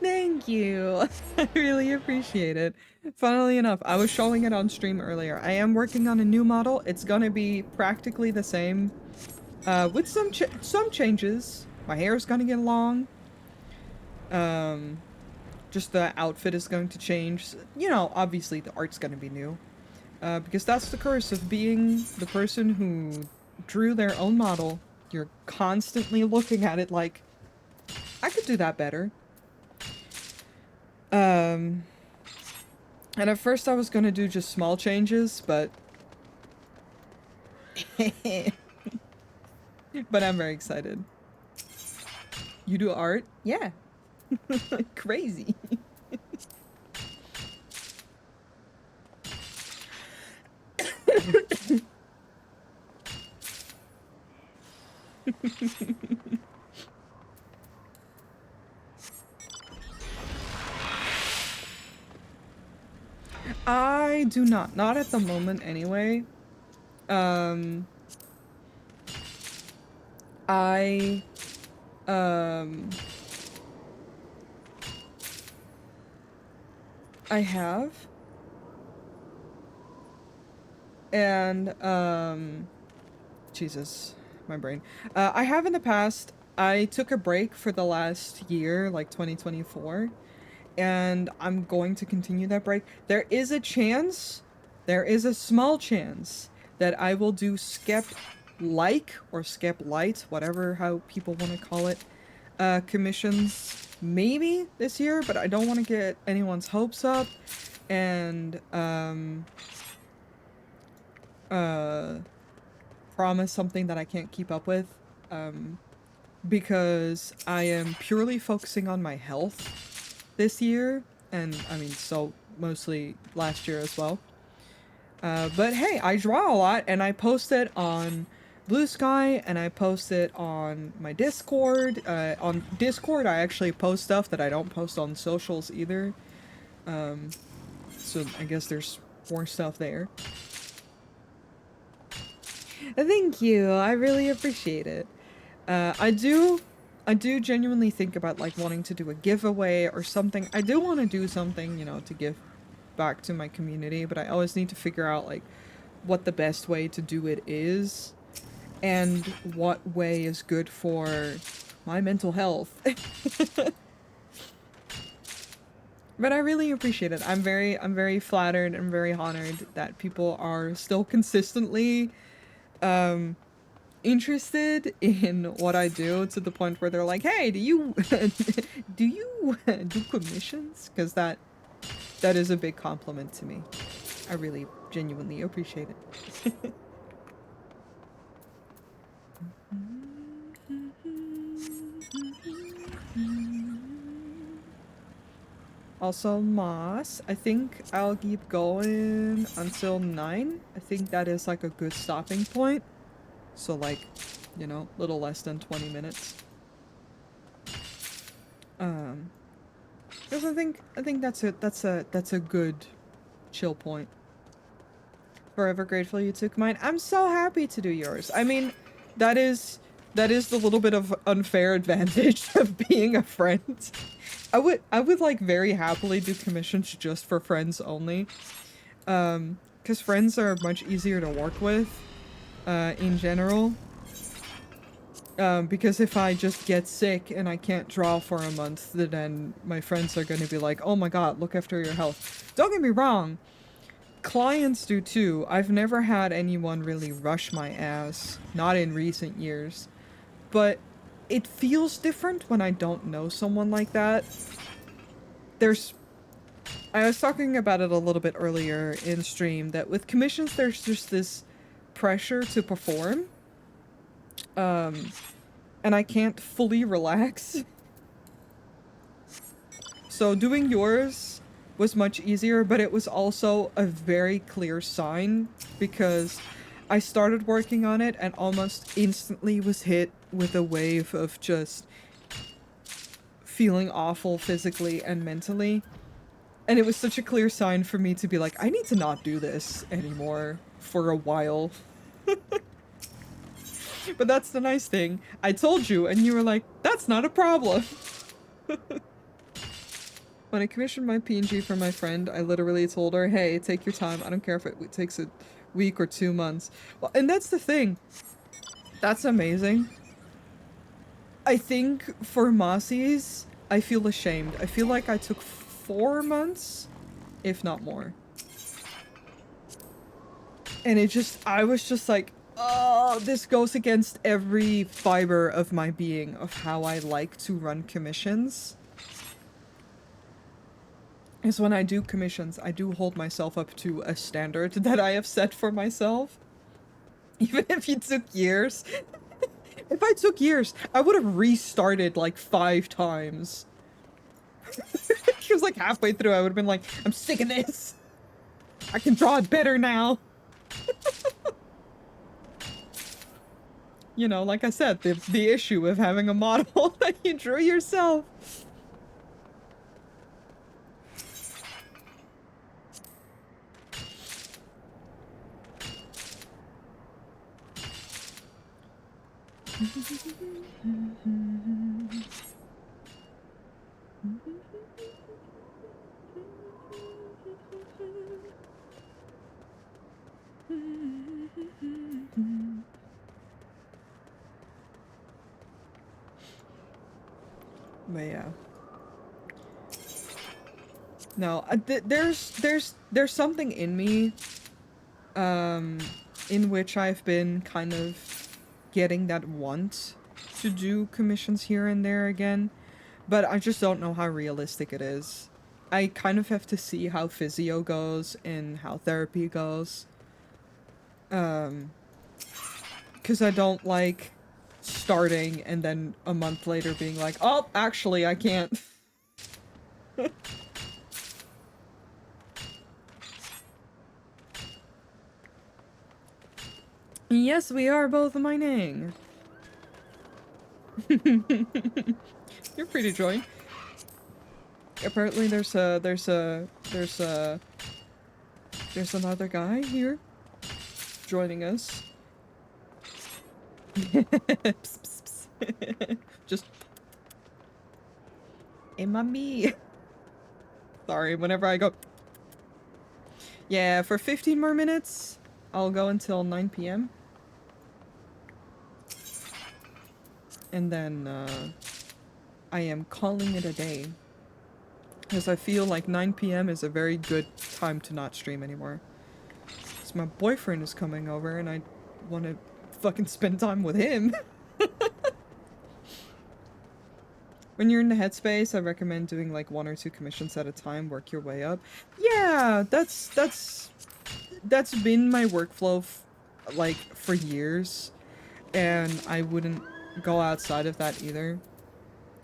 Thank you. I really appreciate it. Funnily enough, I was showing it on stream earlier. I am working on a new model. It's gonna be practically the same, with some changes. My hair is gonna get long. Just the outfit is going to change. You know, obviously the art's gonna be new. Because that's the curse of being the person who drew their own model. You're constantly looking at it like, I could do that better. And at first I was gonna do just small changes, but... but I'm very excited. You do art? Yeah. Crazy. I do not. Not at the moment, anyway. I have. And, Jesus, my brain. I have in the past. I took a break for the last year, like 2024. And I'm going to continue that break. There is a chance, there is a small chance, that I will do skep-like, or skep-light, whatever how people want to call it, commissions, maybe this year, but I don't want to get anyone's hopes up, and, promise something that I can't keep up with, because I am purely focusing on my health this year, and I mean, so mostly last year as well. But hey, I draw a lot, and I post it on Blue Sky, and I post it on my Discord. On Discord, I actually post stuff that I don't post on socials either. So I guess there's more stuff there. Thank you. I really appreciate it. I do genuinely think about like wanting to do a giveaway or something. I do want to do something, you know, to give back to my community, but I always need to figure out like what the best way to do it is and what way is good for my mental health. But I really appreciate it. I'm very flattered and very honored that people are still consistently interested in what I do to the point where they're like, "Hey, do you do you do commissions?" Because that is a big compliment to me. I really genuinely appreciate it. Also, Moss, I think I'll keep going until 9. I think that is like a good stopping point. So like, you know, little less than 20 minutes. Because I think that's a good chill point. Forever grateful you took mine. I'm so happy to do yours. I mean, that is the little bit of unfair advantage of being a friend. I would like very happily do commissions just for friends only. Because friends are much easier to work with, in general. Because if I just get sick and I can't draw for a month, then my friends are gonna be like, oh my god, look after your health. Don't get me wrong, clients do too. I've never had anyone really rush my ass, not in recent years. But it feels different when I don't know someone like that. I was talking about it a little bit earlier in stream, that with commissions there's just this pressure to perform. And I can't fully relax. So doing yours was much easier, but it was also a very clear sign because I started working on it and almost instantly was hit with a wave of just feeling awful physically and mentally. And it was such a clear sign for me to be like, I need to not do this anymore for a while. But that's the nice thing. I told you, and you were like, that's not a problem. When I commissioned my PNG for my friend, I literally told her, hey, take your time. I don't care if it takes a week or 2 months. Well, and that's the thing. That's amazing. I think for Mossies, I feel ashamed. I feel like I took 4 months, if not more. And I was just like, oh, this goes against every fiber of my being of how I like to run commissions. Is when I do commissions, I do hold myself up to a standard that I have set for myself. Even if it took years. If I took years, I would have restarted like 5 times. She was like halfway through, I would have been like, I'm sick of this. I can draw it better now. You know, like I said, the issue of having a model that you drew yourself. But yeah. No, there's something in me, in which I've been kind of getting that want to do commissions here and there again, but I just don't know how realistic it is. I kind of have to see how physio goes and how therapy goes. 'Cause I don't like starting and then a month later being like, oh, actually, I can't. Yes, we are both mining. You're free to join. Apparently there's another guy here joining us. Psst, psst, psst. Just me. Sorry, whenever I go. Yeah, for 15 more minutes, I'll go until 9 p.m. And then I am calling it a day. Because I feel like 9 p.m. is a very good time to not stream anymore. Because my boyfriend is coming over and I want to fucking spend time with him. When you're in the headspace, I recommend doing like 1 or 2 commissions at a time, work your way up. Yeah, that's been my workflow like for years, and I wouldn't go outside of that either.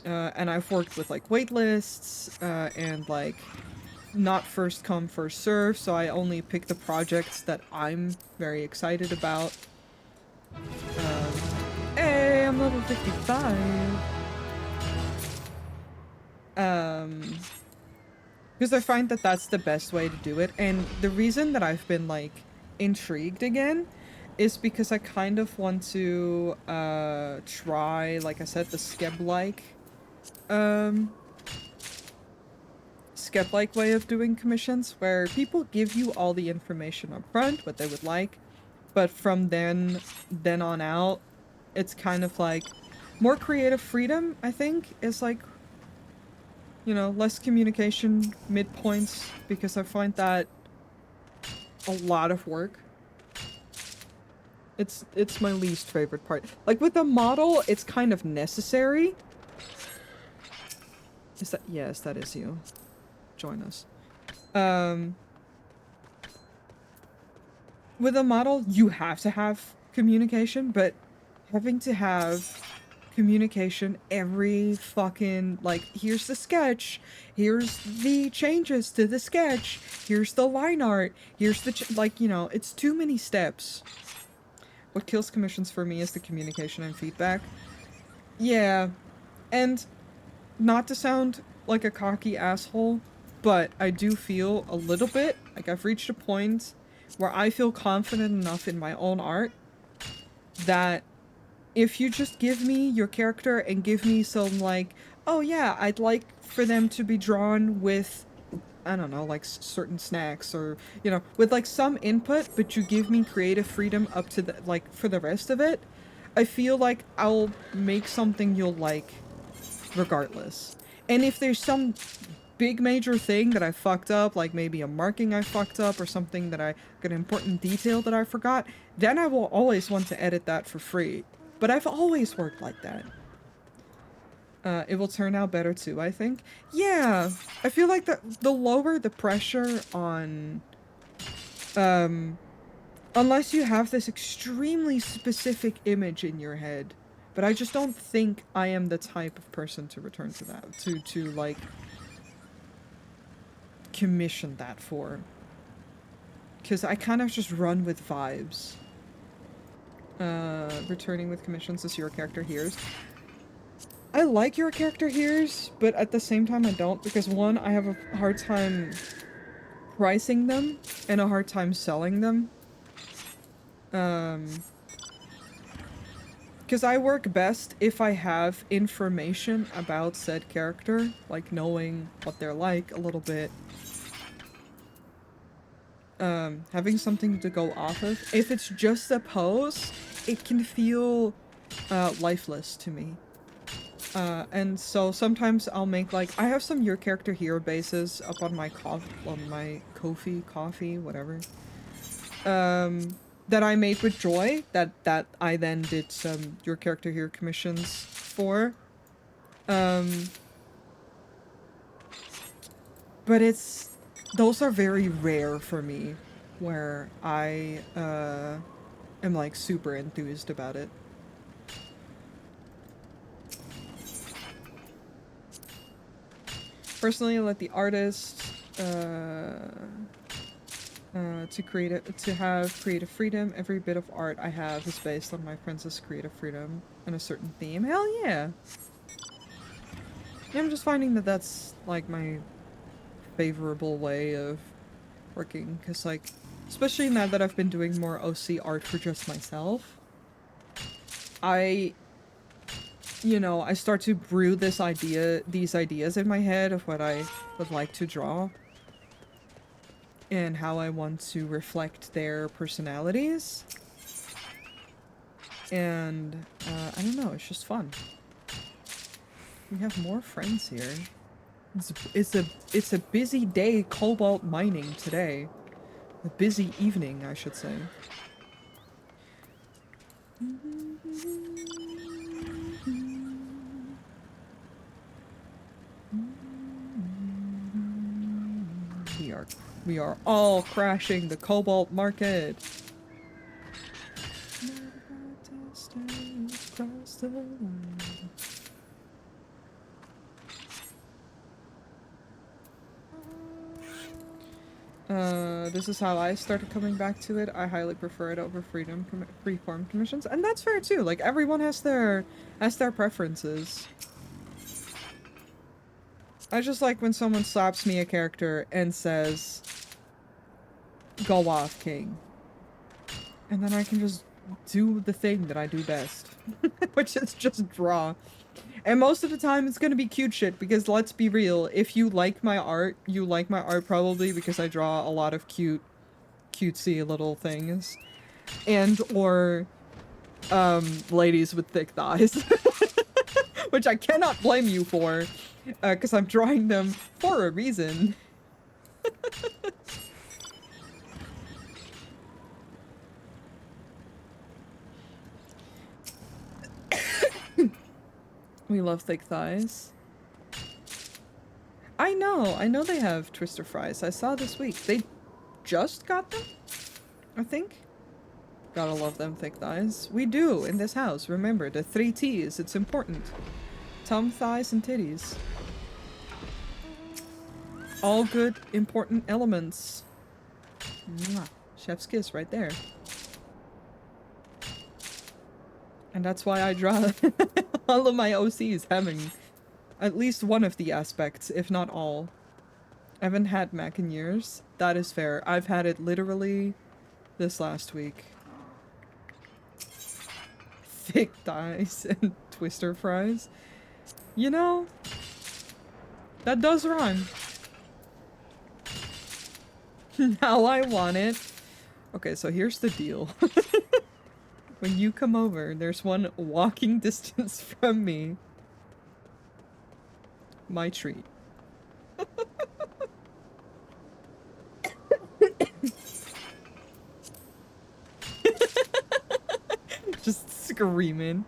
And I've worked with like wait lists and like not first come first serve, so I only pick the projects that I'm very excited about. Hey, I'm level 55. Because I find that that's the best way to do it, and the reason that I've been like intrigued again is because I kind of want to try, like I said, the skep-like way of doing commissions, where people give you all the information up front, what they would like, but from then on out, it's kind of like more creative freedom, I think, is like, you know, less communication midpoints, because I find that a lot of work. It's my least favorite part. Like with the model, it's kind of necessary. Is that— yes, that is you. Join us. With a model, you have to have communication, but having to have communication every fucking, like, here's the sketch, here's the changes to the sketch, here's the line art, here's the like, you know, it's too many steps. What kills commissions for me is the communication and feedback. Yeah, and not to sound like a cocky asshole, but I do feel a little bit like I've reached a point where I feel confident enough in my own art that if you just give me your character and give me some, like, oh yeah, I'd like for them to be drawn with, I don't know, like certain snacks, or, you know, with like some input, but you give me creative freedom up to the, like, for the rest of it, I feel like I'll make something you'll like regardless. And if there's some big major thing that I fucked up, like maybe a marking I fucked up or something that I got an important detail that I forgot, then I will always want to edit that for free. But I've always worked like that. It will turn out better too, I think. Yeah, I feel like the lower the pressure on, unless you have this extremely specific image in your head, but I just don't think I am the type of person to return to that, to like, commission that for. Because I kind of just run with vibes. Returning with commissions as your character hears. I like your character hears, but at the same time I don't, because one, I have a hard time pricing them and a hard time selling them. Because I work best if I have information about said character, like knowing what they're like a little bit. Having something to go off of. If it's just a pose, it can feel lifeless to me. And so sometimes I'll make, like, I have some your character hero bases up on my Ko-fi, whatever. That I made with Joy, that I then did some your character hero commissions for. But those are very rare for me, where I am like super enthused about it. Personally, I let the artist To have creative freedom. Every bit of art I have is based on my friends' creative freedom and a certain theme. Hell yeah! I'm just finding that that's like my favorable way of working, because like, especially now that I've been doing more OC art for just myself, I start to brew these ideas in my head of what I would like to draw and how I want to reflect their personalities. And I don't know, it's just fun. We have more friends here. It's a busy day cobalt mining today. A busy evening, I should say. We are all crashing the cobalt market. This is how I started coming back to it. I highly prefer it over freeform commissions, and that's fair too. Like, everyone has their preferences. I just like when someone slaps me a character and says, "Go off, king," and then I can just do the thing that I do best, which is just draw. And most of the time it's gonna be cute shit, because let's be real, if you like my art, you like my art probably because I draw a lot of cutesy little things. And or ladies with thick thighs. Which I cannot blame you for, because I'm drawing them for a reason. We love thick thighs. I know they have twister fries. I saw this week. They just got them, I think. Gotta love them thick thighs. We do in this house. Remember, the 3 T's. It's important. Tum, thighs, and titties. All good, important elements. Mwah. Chef's kiss right there. And that's why I draw all of my OCs having at least one of the aspects, if not all. I haven't had mac in years. That is fair. I've had it literally this last week. Thick thighs and twister fries. You know, that does rhyme. Now I want it. Okay, so here's the deal. When you come over, there's one walking distance from me. My treat. Just screaming.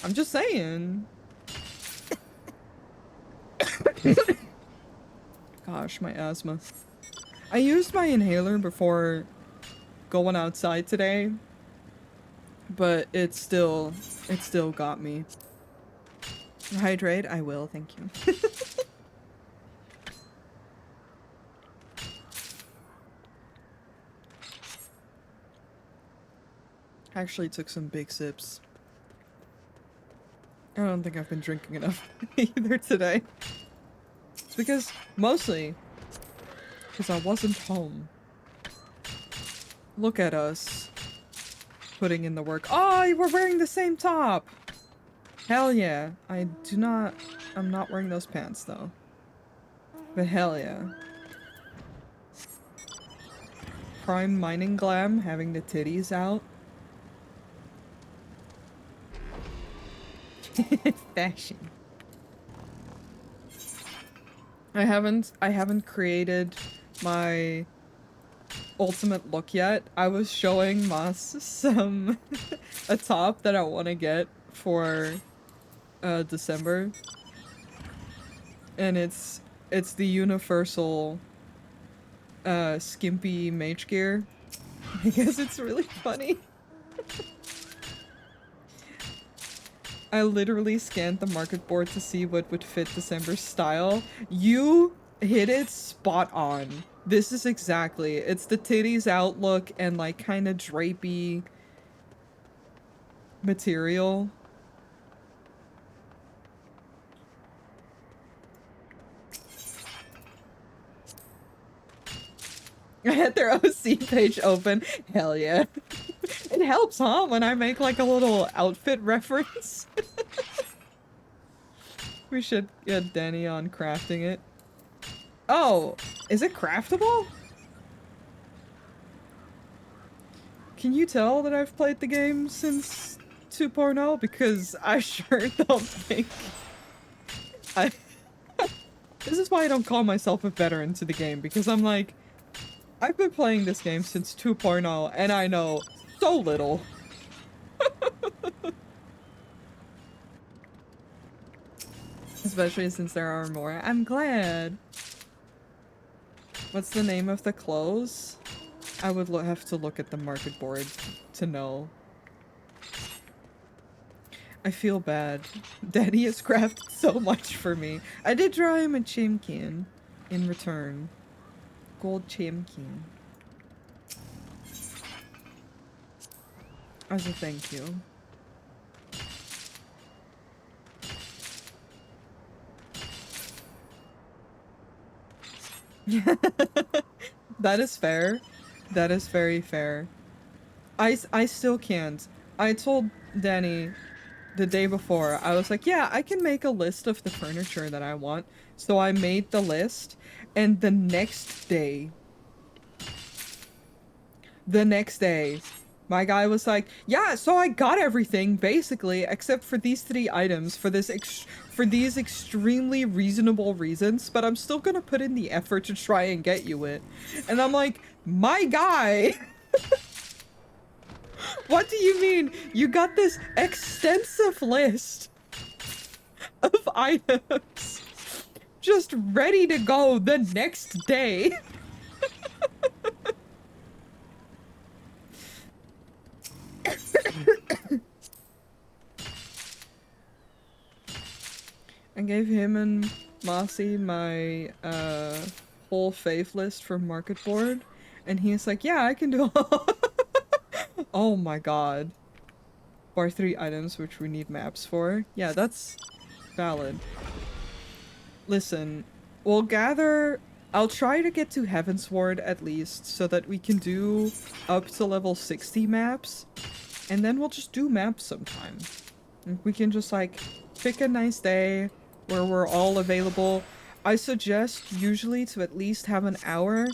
I'm just saying. Gosh, my asthma. I used my inhaler before going outside today, but it still got me. Hydrate? I will, thank you. I actually took some big sips. I don't think I've been drinking enough either today. It's because, mostly, because I wasn't home. Look at us. Putting in the work. Oh, we're wearing the same top! Hell yeah. I'm not wearing those pants though. But hell yeah. Prime mining glam, having the titties out. Fashion. I haven't created my ultimate look yet. I was showing Moss a top that I want to get for December, and it's the universal skimpy mage gear. I guess it's really funny. I literally scanned the market board to see what would fit December's style. You hit it spot on. This is exactly. It's the titties outlook and like kind of drapey material. I had their OC page open. Hell yeah. It helps, huh? When I make like a little outfit reference. We should get Danny on crafting it. Oh, is it craftable? Can you tell that I've played the game since 2.0? Because I sure don't think I... This is why I don't call myself a veteran to the game, because I'm like, I've been playing this game since 2.0 and I know so little. Especially since there are more. I'm glad. What's the name of the clothes? I would have to look at the market board to know. I feel bad. Daddy has crafted so much for me. I did draw him a chimkin in return. Gold chimkin. As a thank you. That is fair. That is very fair. I still can't. I told Danny the day before, I was like, yeah, I can make a list of the furniture that I want. So I made the list, and the next day, my guy was like, yeah, so I got everything, basically, except for these 3 items for these extremely reasonable reasons, but I'm still gonna put in the effort to try and get you it. And I'm like, my guy! What do you mean? You got this extensive list of items just ready to go the next day. I gave him and Mossy my whole fave list for market board, and he's like, yeah, I can do all. Oh my god. Bar 3 items which we need maps for. Yeah, that's valid. Listen, we'll gather... I'll try to get to Heavensward at least, so that we can do up to level 60 maps. And then we'll just do maps sometime. We can just, like, pick a nice day where we're all available. I suggest usually to at least have an hour,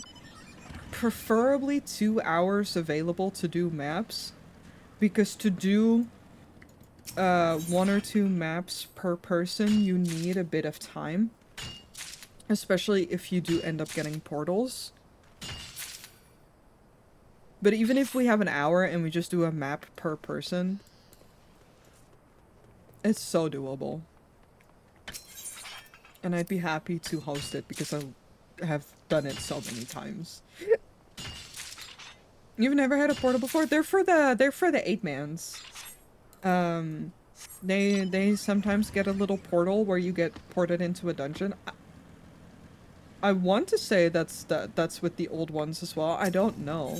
preferably 2 hours available to do maps. Because to do 1 or 2 maps per person, you need a bit of time. Especially if you do end up getting portals. But even if we have an hour and we just do a map per person, it's so doable. And I'd be happy to host it because I have done it so many times. You've never had a portal before? They're for the 8-mans. They sometimes get a little portal where you get ported into a dungeon. I want to say that's with the old ones as well. I don't know.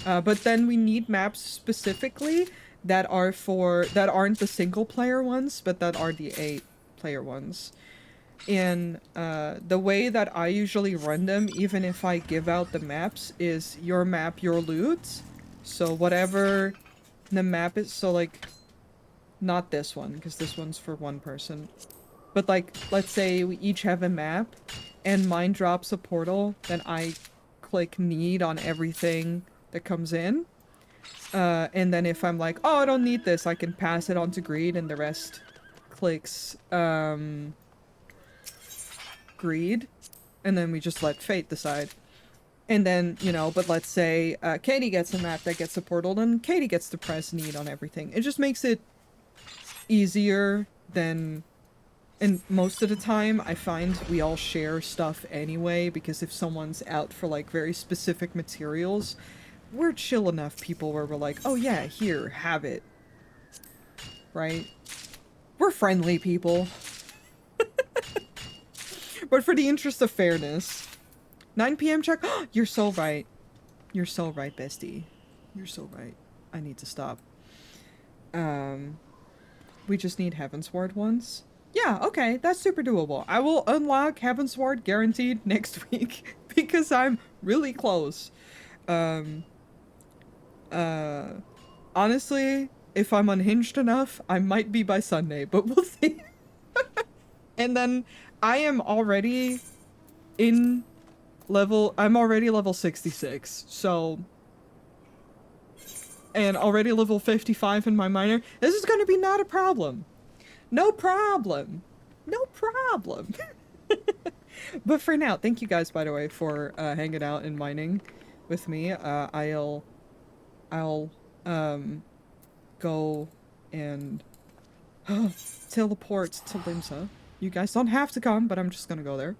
But then we need maps specifically that aren't the single player ones, but that are the 8-player ones. And the way that I usually run them, even if I give out the maps, is your map, your loot. So whatever the map is, so like, not this one, because this one's for 1 person. But like, let's say we each have a map, and mine drops a portal, then I click need on everything that comes in. And then if I'm like, oh, I don't need this, I can pass it on to Greed, and the rest clicks, Greed. And then we just let fate decide. And then, you know, but let's say, Katie gets a map that gets a portal, and Katie gets to press need on everything. It just makes it easier than... And most of the time, I find we all share stuff anyway, because if someone's out for, like, very specific materials, we're chill enough people where we're like, oh yeah, here, have it. Right? We're friendly people. But for the interest of fairness, 9 p.m. check. You're so right. You're so right, bestie. You're so right. I need to stop. We just need Heavensward once. Yeah, okay, that's super doable. I will unlock Heavensward guaranteed next week because I'm really close. Um, honestly, if I'm unhinged enough, I might be by Sunday, but we'll see. And then I am already I'm already level 66, so... And already level 55 in my minor. This is gonna be not a problem. No problem. No problem. But for now, thank you guys, by the way, for hanging out and mining with me. I'll go and teleport to Limsa. You guys don't have to come, but I'm just gonna go there.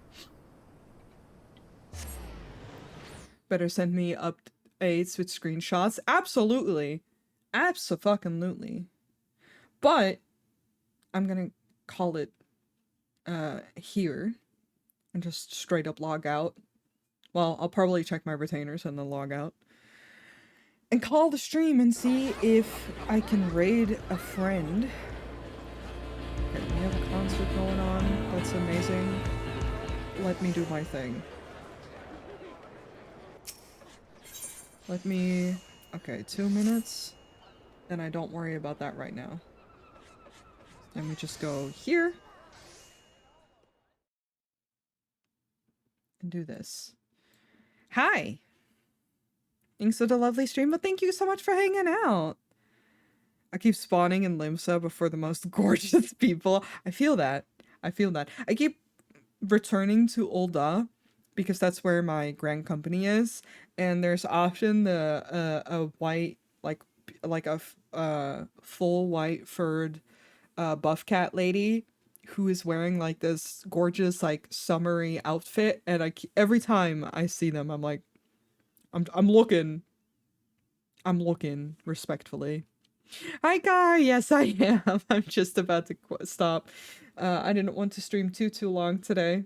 Better send me updates with screenshots. Absolutely. Abso-fucking-lutely. But I'm gonna call it here and just straight up log out. Well, I'll probably check my retainers and then log out. And call the stream and see if I can raid a friend. Okay, we have a concert going on. That's amazing. Let me do my thing. Let me... Okay, 2 minutes. Then I don't worry about that right now. Let me just go here. And do this. Hi! Thanks for the lovely stream, but thank you so much for hanging out. I keep spawning in Limsa before the most gorgeous people. I feel that. I feel that. I keep returning to Ul'dah because that's where my grand company is, and there's often a white like a full white furred buff cat lady who is wearing like this gorgeous like summery outfit, and every time I see them I'm like I'm looking respectfully. Hi Guy, yes I am. I'm just about to stop. I didn't want to stream too long today.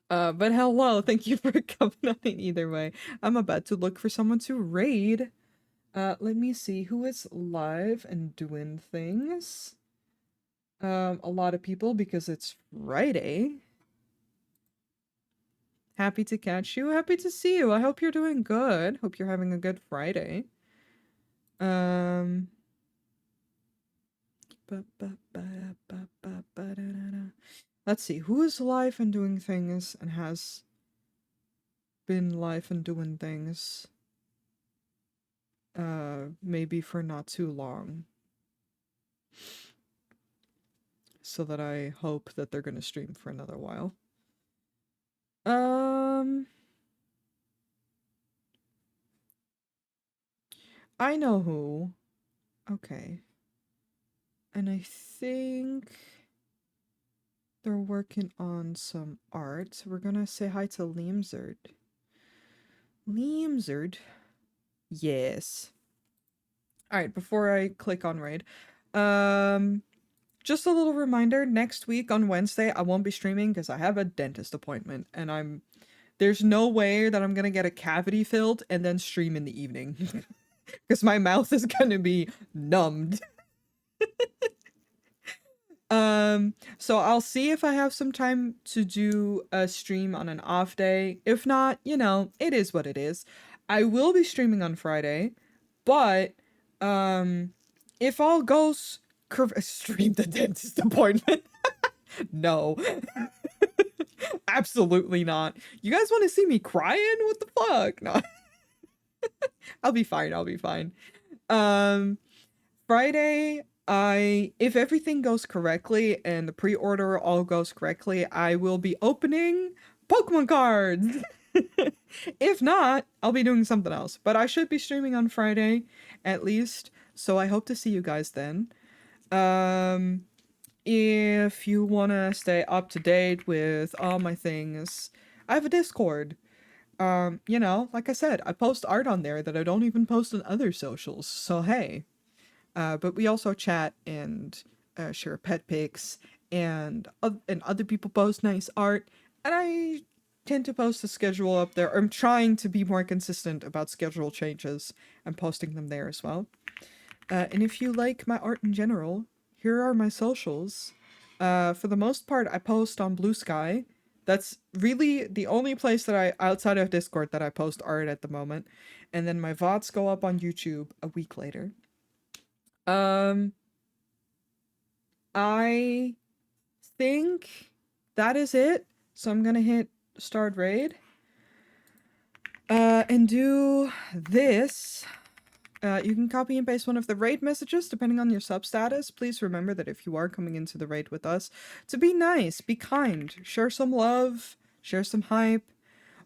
But hello, thank you for coming on in either way. I'm about to look for someone to raid. Let me see who is live and doing things. A lot of people because it's Friday. Happy to catch you. Happy to see you. I hope you're doing good. Hope you're having a good Friday. Let's see. Who is live and doing things and has been live and doing things? Maybe for not too long. So that I hope that they're gonna stream for another while. I know who. Okay. And I think they're working on some art. We're gonna say hi to Liamzard. Liamzard? Yes. Alright, before I click on raid. Just a little reminder, next week on Wednesday, I won't be streaming because I have a dentist appointment and there's no way that I'm gonna get a cavity filled and then stream in the evening. Because my mouth is gonna be numbed. So I'll see if I have some time to do a stream on an off day. If not, you know, it is what it is. I will be streaming on Friday, but, if all goes stream the dentist appointment. No. Absolutely not. You guys want to see me crying? What the fuck? No. I'll be fine. I'll be fine. Friday, if everything goes correctly and the pre-order all goes correctly, I will be opening Pokemon cards. If not, I'll be doing something else. But I should be streaming on Friday, at least. So I hope to see you guys then. If you want to stay up to date with all my things, I have a Discord. You know, like I said, I post art on there that I don't even post on other socials. So hey. But we also chat and share pet pics, and other people post nice art. And I tend to post a schedule up there. I'm trying to be more consistent about schedule changes and posting them there as well. And if you like my art in general, here are my socials. For the most part, I post on Blue Sky. That's really the only place that outside of Discord, that I post art at the moment. And then my VODs go up on YouTube a week later. Um, I think that is it. So I'm gonna hit start raid. And do this. You can copy and paste one of the raid messages depending on your sub status. Please remember that if you are coming into the raid with us, to be nice, be kind, share some love, share some hype,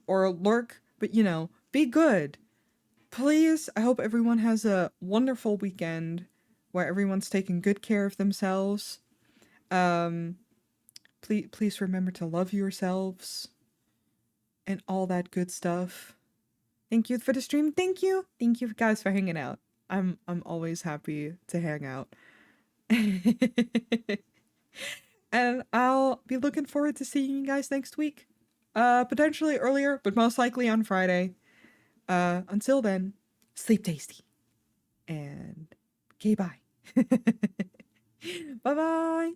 or lurk, but you know, be good. Please, I hope everyone has a wonderful weekend where everyone's taking good care of themselves. Please remember to love yourselves and all that good stuff. Thank you for the stream. Thank you. Thank you guys for hanging out. I'm always happy to hang out. And I'll be looking forward to seeing you guys next week. Potentially earlier, but most likely on Friday. Until then, sleep tasty. And okay, bye. Bye bye.